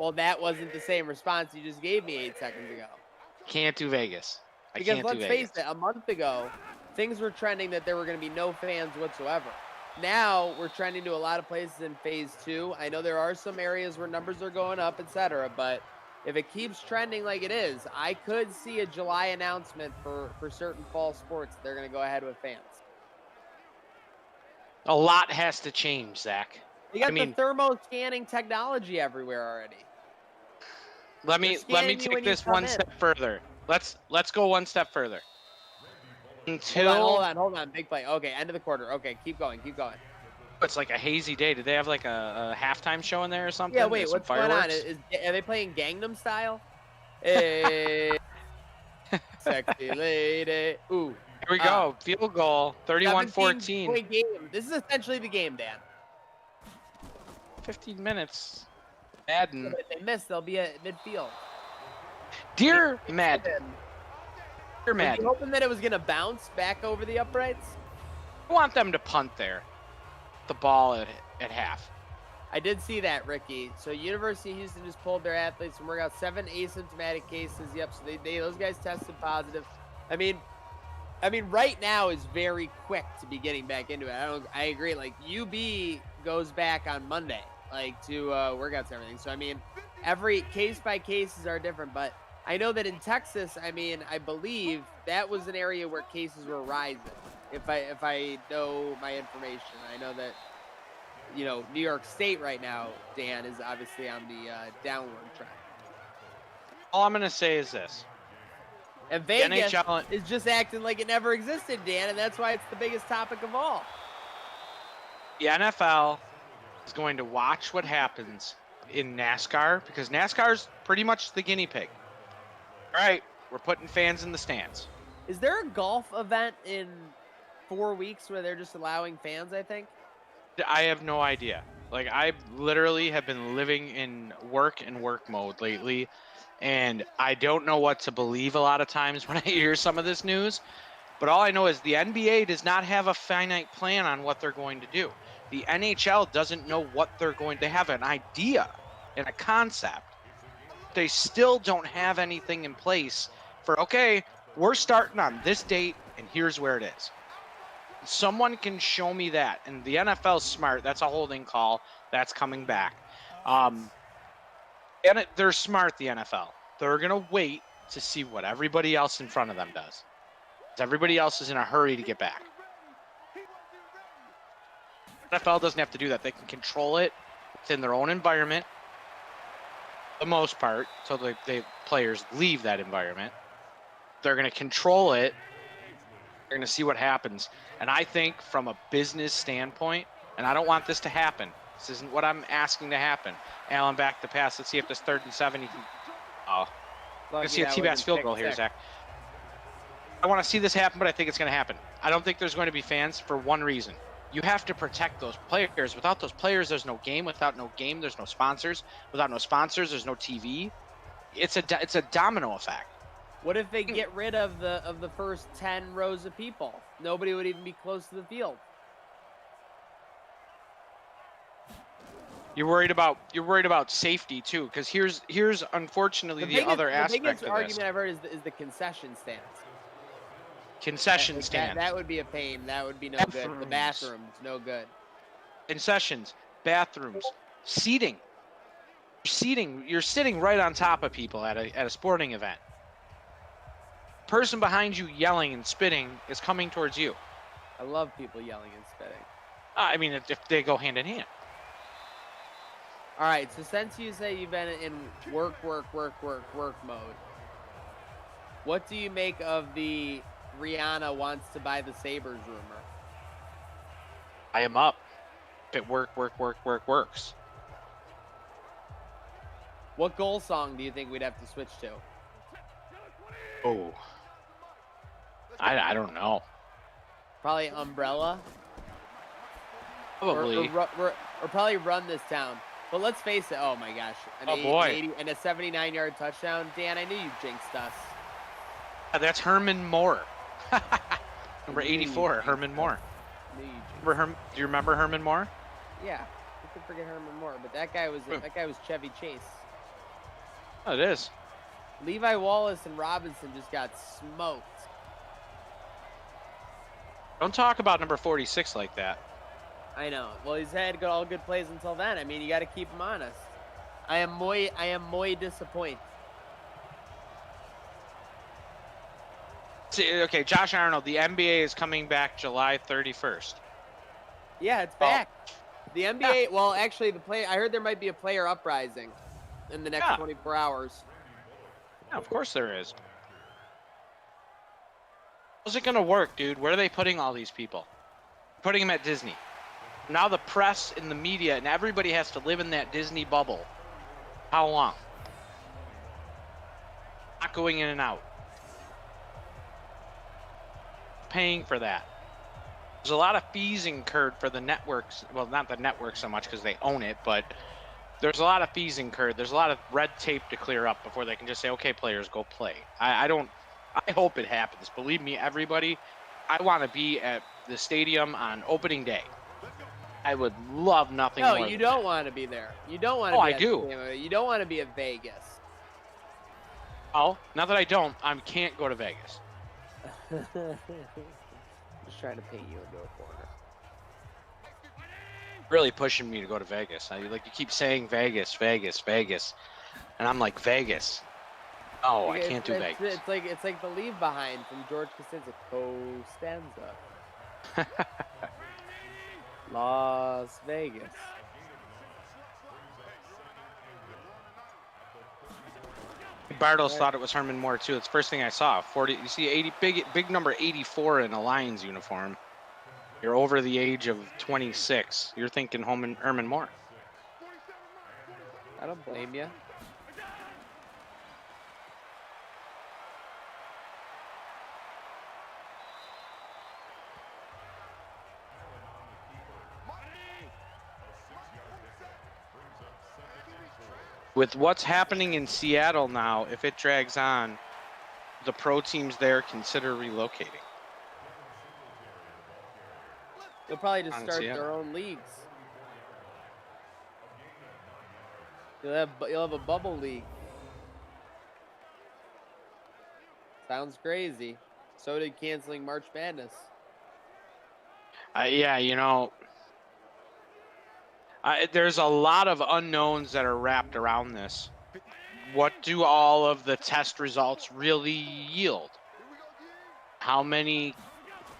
it. that wasn't the same response you just gave me 8 seconds ago. Can't do Vegas. Because let's face it, a month ago, things were trending that there were going to be no fans whatsoever. Now we're trending to a lot of places in phase 2. I know there are some areas where numbers are going up, etc. But if it keeps trending like it is, I could see a July announcement for certain fall sports. They're going to go ahead with fans. A lot has to change, Zach. You got the thermo scanning technology everywhere already. Let me take this one step further. Let's go one step further. Hold on, big play. Okay, end of the quarter. Okay, keep going. It's like a hazy day. Did they have like a halftime show in there or something? Yeah, wait, what's going on? Are they playing Gangnam Style? Hey, sexy lady. Ooh. Here we go. Field goal. 31-14. Game. This is essentially the game, Dan. 15 minutes. Madden. So if they miss, they'll be at midfield. Dear Madden. Were you hoping that it was going to bounce back over the uprights? I want them to punt there. The ball at half. I did see that, Ricky. So University of Houston just pulled their athletes from workout. 7 asymptomatic cases. Yep. So those guys tested positive. I mean, right now is very quick to be getting back into it. I agree. Like UB goes back on Monday, like to workouts and everything. So I mean, every case by cases are different, but I know that in Texas, I believe that was an area where cases were rising. If I know my information, I know that New York State right now, Dan, is obviously on the downward trend. All I'm gonna say is this. And Vegas is just acting like it never existed, Dan, and that's why it's the biggest topic of all. The NFL is going to watch what happens in NASCAR because NASCAR's pretty much the guinea pig. All right, we're putting fans in the stands. Is there a golf event in 4 weeks where they're just allowing fans, I think? I have no idea. Like, I literally have been living in work mode lately. And I don't know what to believe a lot of times when I hear some of this news. But all I know is the NBA does not have a finite plan on what they're going to do. The NHL doesn't know what they're going to. They have an idea and a concept. They still don't have anything in place for, okay, we're starting on this date and here's where it is. Someone can show me that. And the NFL's smart. That's a holding call. That's coming back. And they're smart, the NFL. They're going to wait to see what everybody else in front of them does. Because everybody else is in a hurry to get back. NFL doesn't have to do that. They can control it within their own environment. the most part, so the players leave that environment. They're going to control it. They're going to see what happens. And I think from a business standpoint, and I don't want this to happen. This isn't what I'm asking to happen. Allen back the pass. Let's see if this 3rd and 7 he can. Let's see a T-Bass field goal here, Zach. I want to see this happen, but I think it's going to happen. I don't think there's going to be fans for one reason. You have to protect those players. Without those players, there's no game. Without no game, there's no sponsors. Without no sponsors, there's no TV. It's a domino effect. What if they get rid of the first 10 rows of people? Nobody would even be close to the field. You're worried about safety too, because here's unfortunately the other aspect of this. The biggest argument I've heard is the concession stands. Concession stands. That would be a pain. That would be no good. The bathrooms, no good. Concessions, bathrooms, seating. You're sitting right on top of people at a sporting event. Person behind you yelling and spitting is coming towards you. I love people yelling and spitting. I mean, if they go hand in hand. All right, so since you say you've been in work mode, what do you make of the Rihanna wants to buy the Sabres rumor? I am up. If it works. What goal song do you think we'd have to switch to? Oh. I don't know. Probably Umbrella. Probably. Or probably Run This Town. But let's face it. Oh my gosh. Boy. And a 79-yard touchdown. Dan, I knew you jinxed us. That's Herman Moore. Number 84, Herman Moore. Do you remember Herman Moore? Yeah. Who could forget Herman Moore? But that guy was Chevy Chase. Oh, it is. Levi Wallace and Robinson just got smoked. Don't talk about number 46 like that. I know. Well, he's had all good plays until then. I mean, you got to keep him honest. I am muy disappointed. Okay, Josh Arnold, the NBA is coming back July 31st. Yeah, it's back. The NBA, well, actually, I heard there might be a player uprising in the next 24 hours. Yeah, of course there is. How's it going to work, dude? Where are they putting all these people? Putting them at Disney. Now the press and the media and everybody has to live in that Disney bubble. How long? Not going in and out. Paying for that. There's a lot of fees incurred for the networks. Well, not the networks so much because they own it, but there's a lot of fees incurred. There's a lot of red tape to clear up before they can just say, okay, players, go play. I hope it happens. Believe me, everybody, I want to be at the stadium on opening day. I would love nothing more. No, you don't want to be there. You don't want to be You don't want to be at Vegas. Oh, not that I don't. I can't go to Vegas. Just trying to paint you into a corner. Really pushing me to go to Vegas. You keep saying Vegas, and I'm like, Vegas. Oh, I can't do Vegas. It's like the Leave Behind from George Costanza. Las Vegas. Bartles thought it was Herman Moore too. It's the first thing I saw. 40. You see 80, big number 84 in a Lions uniform. You're over the age of 26. You're thinking Herman Moore. I don't blame you. With what's happening in Seattle now, if it drags on, the pro teams there consider relocating. They'll probably just start their own leagues. You'll have a bubble league. Sounds crazy. So did canceling March Madness. Yeah, there's a lot of unknowns that are wrapped around this. What do all of the test results really yield? How many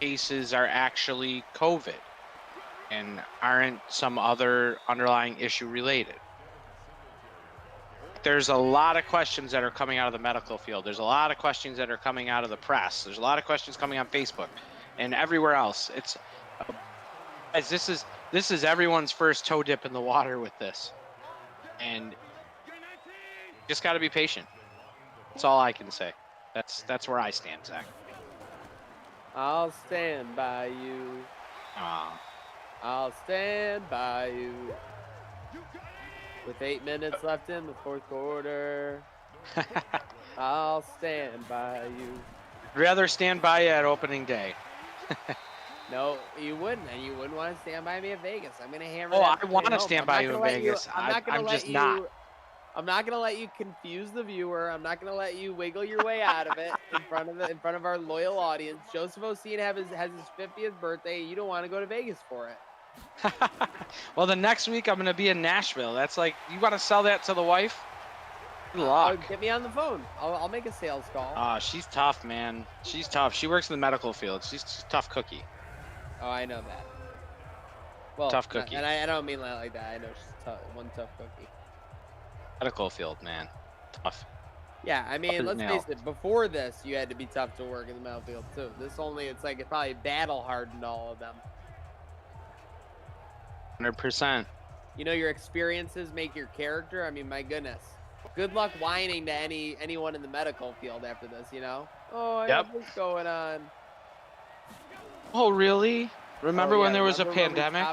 cases are actually COVID and aren't some other underlying issue related? there's a lot of questions that are coming out of the medical field. There's a lot of questions that are coming out of the press. There's a lot of questions coming on Facebook and everywhere else. It's guys, this is everyone's first toe dip in the water with this, and just got to be patient. That's all I can say. That's where I stand, Zach. I'll stand by you. I'll stand by you. With 8 minutes left in the fourth quarter, I'll stand by you. I'd rather stand by you at opening day. No, you wouldn't, and you wouldn't want to stand by me at Vegas. I'm gonna hammer. Oh, that I want to home. stand by you in Vegas. I'm just not. I'm not gonna let you confuse the viewer. I'm not gonna let you wiggle your way out of it in front of our loyal audience. Joseph Osteen has his 50th birthday. You don't want to go to Vegas for it. Well, the next week I'm gonna be in Nashville. That's like, you want to sell that to the wife? Good luck. Get me on the phone. I'll make a sales call. She's tough, man. She's tough. She works in the medical field. She's a tough cookie. Oh, I know that. Well, tough cookie. And I don't mean that like that. I know she's one tough cookie. Medical field, man. Tough. Yeah, I mean, let's nail. face it. Before this, you had to be tough to work in the medical field too. It's like it probably battle hardened all of them. 100%. You know, your experiences make your character. I mean, my goodness. Good luck whining to anyone in the medical field after this, you know? Oh, I have this going on. Oh, really? Remember when there was a pandemic?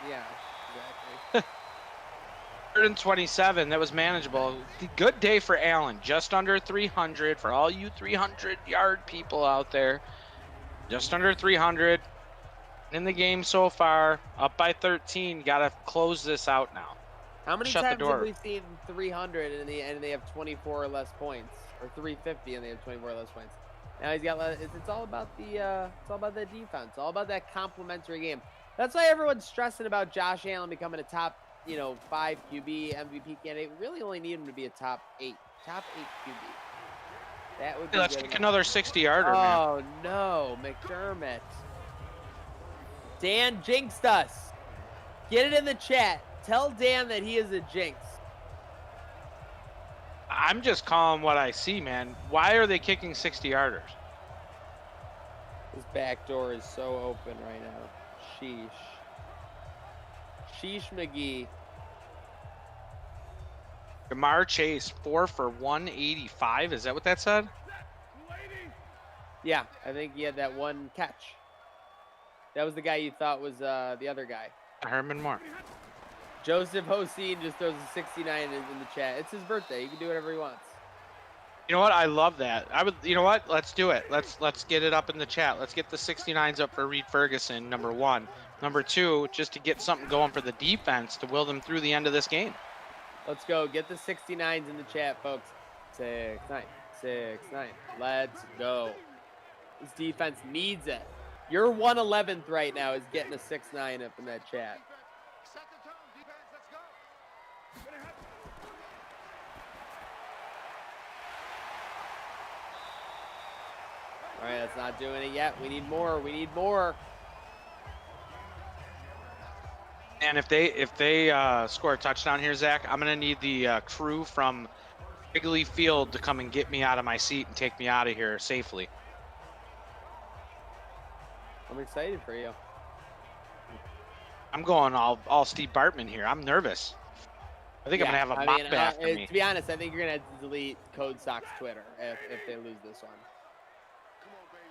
Yeah, exactly. 127, that was manageable. Good day for Allen. Just under 300 for all you 300-yard people out there. Just under 300 in the game so far. Up by 13. Got to close this out now. How many times have we seen 300 and they have 24 or less points, or 350 and they have 24 or less points? Now he's got. It's all about the defense. All about that complementary game. That's why everyone's stressing about Josh Allen becoming a top, 5 QB MVP candidate. We really only need him to be a top 8 QB. That would be. Let's kick another 60-yarder, man. Oh no, McDermott. Dan jinxed us. Get it in the chat. Tell Dan that he is a jinx. I'm just calling what I see, man. Why are they kicking 60-yarders? This back door is so open right now. Sheesh. Sheesh McGee. Jamar Chase, 4 for 185. Is that what that said? Yeah, I think he had that one catch. That was the guy you thought was the other guy. Herman Moore. Joseph Osteen just throws a 69 in the chat. It's his birthday. He can do whatever he wants. You know what? I love that. You know what? Let's do it. Let's get it up in the chat. Let's get the 69s up for Reed Ferguson, number 1. Number 2, just to get something going for the defense to will them through the end of this game. Let's go. Get the 69s in the chat, folks. 6-9. 6-9. Let's go. This defense needs it. Your 111th right now is getting a 6-9 up in that chat. All right, that's not doing it yet. We need more. We need more. And if they score a touchdown here, Zach, I'm gonna need the crew from Wrigley Field to come and get me out of my seat and take me out of here safely. I'm excited for you. I'm going all Steve Bartman here. I'm nervous. I think I'm gonna have a mop after me. To be honest, I think you're gonna have to delete Code Sox Twitter if they lose this one.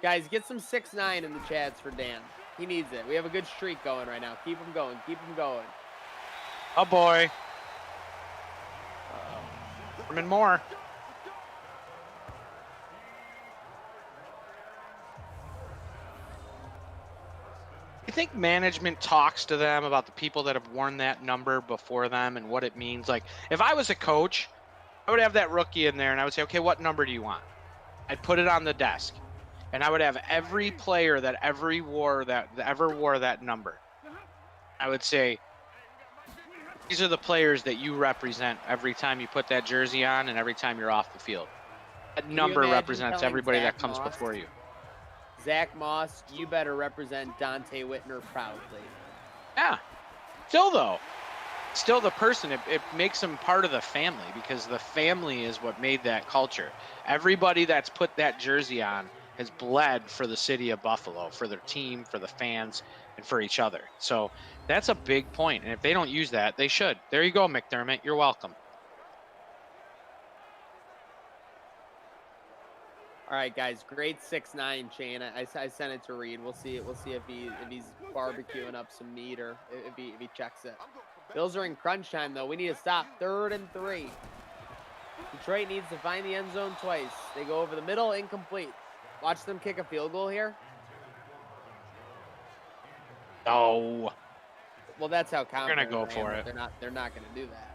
Guys, get some 6-9 in the chats for Dan. He needs it. We have a good streak going right now. Keep him going. Keep him going. Oh boy. Herman Moore. You think management talks to them about the people that have worn that number before them and what it means? Like, if I was a coach, I would have that rookie in there and I would say, okay, what number do you want? I'd put it on the desk. And I would have every player that ever wore that number. I would say, these are the players that you represent every time you put that jersey on and every time you're off the field. That number represents everybody that comes before you. Zach Moss, you better represent Dante Whitner proudly. Yeah. Still though, still the person. It makes them part of the family because the family is what made that culture. Everybody that's put that jersey on has bled for the city of Buffalo, for their team, for the fans, and for each other. So that's a big point. And if they don't use that, they should. There you go, McDermott. You're welcome. All right, guys. Grade 6-9 chain. I sent it to Reed. We'll see if he's barbecuing up some meat or if he checks it. Bills are in crunch time though. We need to stop. 3rd and 3. Detroit needs to find the end zone twice. They go over the middle, incomplete. Watch them kick a field goal here. No. Well, that's how confident They're gonna go for it. They're not gonna do that.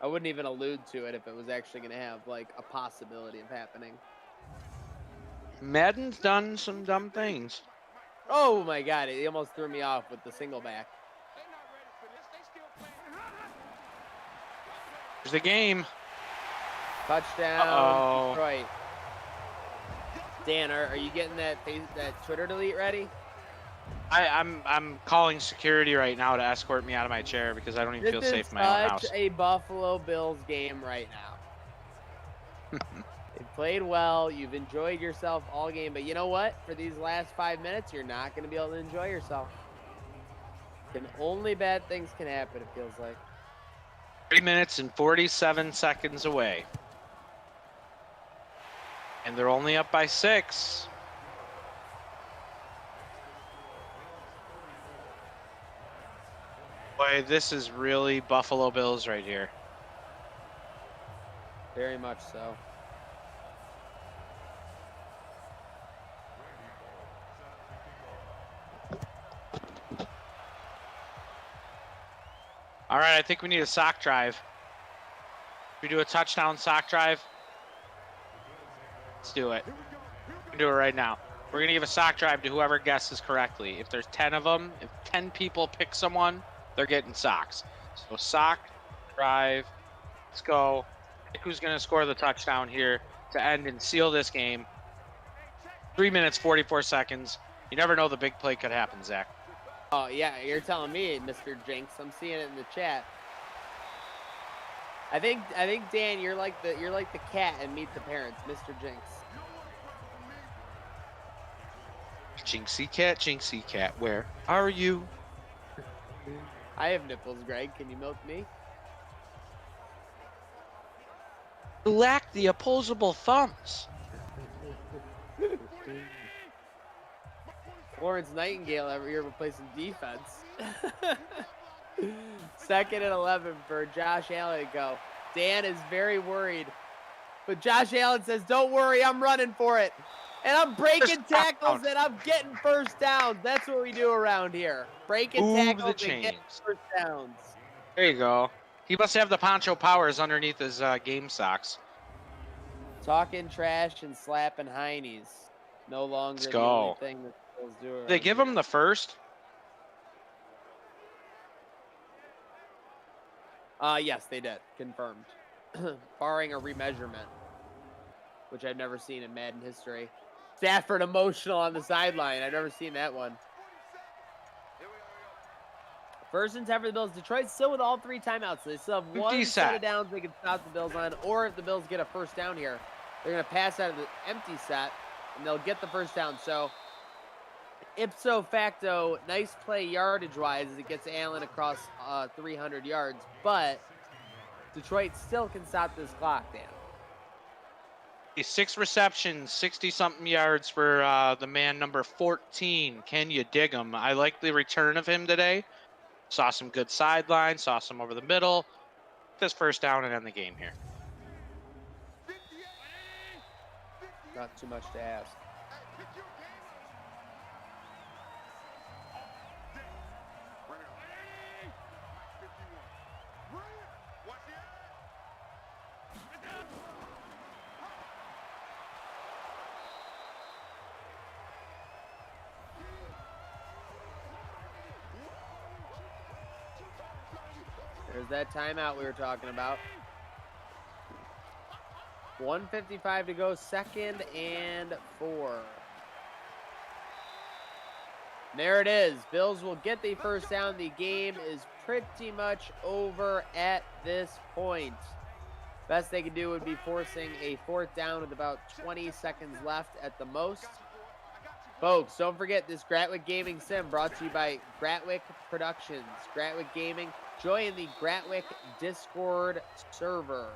I wouldn't even allude to it if it was actually going to have, like, a possibility of happening. Madden's done some dumb things. Oh, my God. He almost threw me off with the single back. There's the game. Touchdown, Detroit. Dan, are you getting that Twitter delete ready? I'm calling security right now to escort me out of my chair because I don't even feel safe in my own house. This is such a Buffalo Bills game right now. They played well. You've enjoyed yourself all game. But you know what? For these last 5 minutes, you're not going to be able to enjoy yourself. And only bad things can happen, it feels like. 3 minutes and 47 seconds away. And they're only up by 6. Boy, this is really Buffalo Bills right here. Very much so. All right, I think we need a sock drive. We do a touchdown sock drive. Let's do it. We can do it right now. We're going to give a sock drive to whoever guesses correctly. If there's 10 of them, if 10 people pick someone, they're getting socks. So sock drive. Let's go. Pick who's going to score the touchdown here to end and seal this game. 3 minutes, 44 seconds. You never know, the big play could happen, Zach. Oh, yeah, you're telling me, Mr. Jinx. I'm seeing it in the chat. I think Dan, you're like the cat and Meet the Parents, Mr. Jinx. Jinxie cat, where are you? I have nipples, Greg. Can you milk me? You lack the opposable thumbs. Florence Nightingale every year replacing defense. 2nd and 11 for Josh Allen to go. Dan is very worried. But Josh Allen says, don't worry, I'm running for it. And I'm breaking tackles and I'm getting first downs. That's what we do around here. Breaking tackles and getting first downs. There you go. He must have the Poncho Powers underneath his game socks. Talking trash and slapping heinies. No longer the only thing that Bills do. Did they give him the first? Yes, they did. Confirmed. Barring a remeasurement, which I've never seen in Madden history. Stafford emotional on the sideline. I've never seen that one. 1st and 10 for the Bills. Detroit's still with all 3 timeouts. So they still have one set of downs they can stop the Bills on. Or if the Bills get a first down here, they're going to pass out of the empty set, and they'll get the first down. So, ipso facto, nice play yardage-wise as it gets Allen across 300 yards. But Detroit still can stop this clock, Dan. 6 receptions, 60-something yards for the man number 14. Can you dig him? I like the return of him today. Saw some good sideline, saw some over the middle. This first down and end the game here. Not too much to ask. There's that timeout we were talking about. 1:55 to go, 2nd and 4. There it is. Bills will get the first down. The game is pretty much over at this point. Best they can do would be forcing a 4th down with about 20 seconds left at the most. Folks, don't forget this Gratwick Gaming Sim brought to you by Gratwick Productions. Gratwick Gaming, join the Gratwick Discord server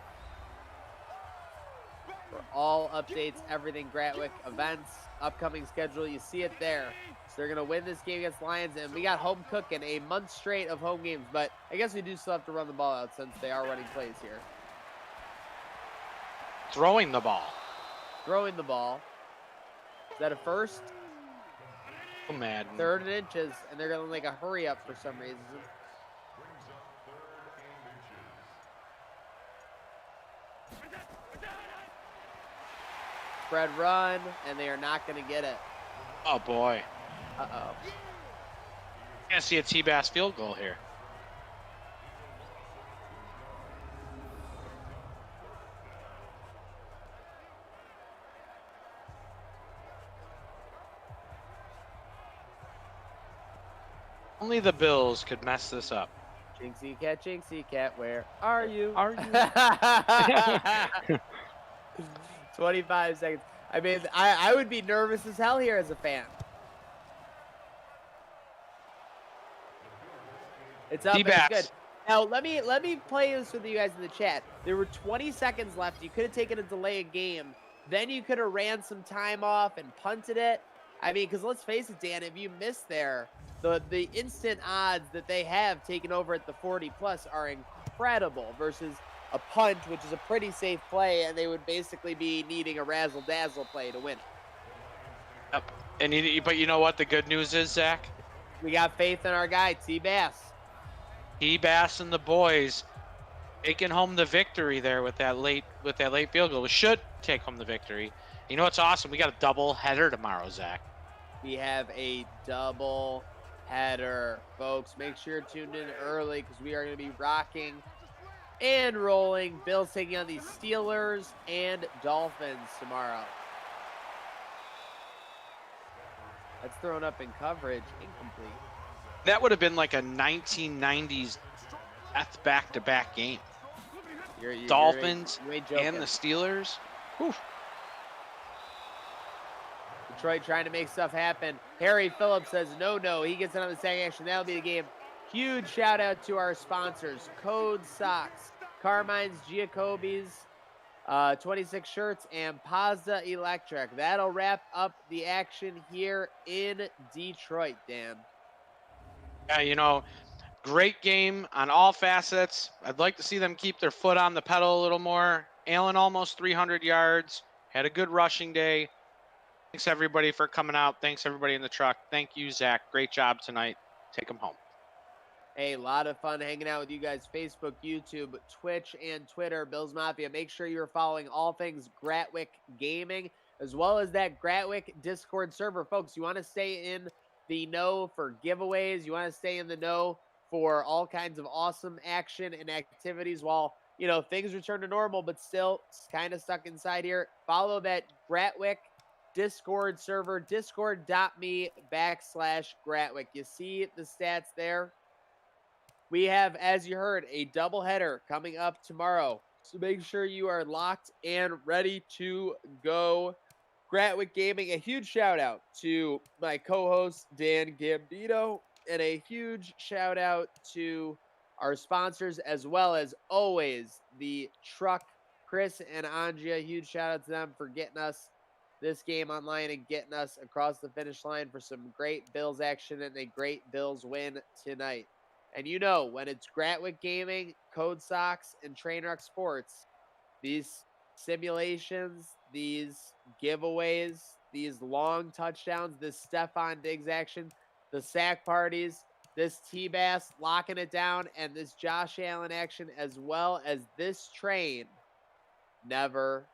for all updates, everything Gratwick events, upcoming schedule. You see it there. So they're going to win this game against Lions, and we got home cooking, a month straight of home games. But I guess we do still have to run the ball out since they are running plays here. Throwing the ball. Throwing the ball. Is that a first? Oh, man. 3rd and inches, and they're going to make a hurry up for some reason. Spread run, and they are not going to get it. Oh, boy. Uh-oh. Gonna see a T-Bass field goal here. Only the Bills could mess this up. Jinxie cat, where are you? Are you? 25 seconds. I mean, I would be nervous as hell here as a fan. It's up, and it's good. Now, let me play this with you guys in the chat. There were 20 seconds left. You could have taken a delay of game. Then you could have ran some time off and punted it. I mean, because let's face it, Dan, if you miss there, the instant odds that they have taken over at the 40+ are incredible versus a punt, which is a pretty safe play, and they would basically be needing a razzle-dazzle play to win. Yep. But you know what the good news is, Zach? We got faith in our guy, T-Bass. T-Bass and the boys taking home the victory there with that late field goal. We should take home the victory. You know what's awesome? We got a double header tomorrow, Zach. We have a double header, folks. Make sure you're tuned in early because we are going to be rocking and rolling. Bills taking on the Steelers and Dolphins tomorrow. That's thrown up in coverage, incomplete. That would have been like a 1990s back-to-back game. Dolphins and the Steelers. Whew. Detroit trying to make stuff happen. Harry Phillips says no. He gets another second action. That'll be the game. Huge shout out to our sponsors: Code Socks, Carmine's Giacobbe's, 26 shirts, and Pazda Electric. That'll wrap up the action here in Detroit, Dan. Yeah, you know, great game on all facets. I'd like to see them keep their foot on the pedal a little more. Allen almost 300 yards. Had a good rushing day. Thanks, everybody, for coming out. Thanks, everybody in the truck. Thank you, Zach. Great job tonight. Take them home. Hey, a lot of fun hanging out with you guys. Facebook, YouTube, Twitch, and Twitter. Bills Mafia. Make sure you're following all things Gratwick Gaming, as well as that Gratwick Discord server. Folks, you want to stay in the know for giveaways. You want to stay in the know for all kinds of awesome action and activities while, you know, things return to normal, but still kind of stuck inside here. Follow that Gratwick Discord server, discord.me/Gratwick. You see the stats there. We have, as you heard, a doubleheader coming up tomorrow. So make sure you are locked and ready to go. Gratwick Gaming, a huge shout out to my co-host Dan Gambino, and a huge shout out to our sponsors, as well as always the truck, Chris and Andrea. Huge shout out to them for getting us this game online and getting us across the finish line for some great Bills action and a great Bills win tonight. And you know, when it's Gratwick Gaming, Code Socks, and Trainwreck Sports, these simulations, these giveaways, these long touchdowns, this Stephon Diggs action, the sack parties, this T-Bass locking it down, and this Josh Allen action, as well as this train, never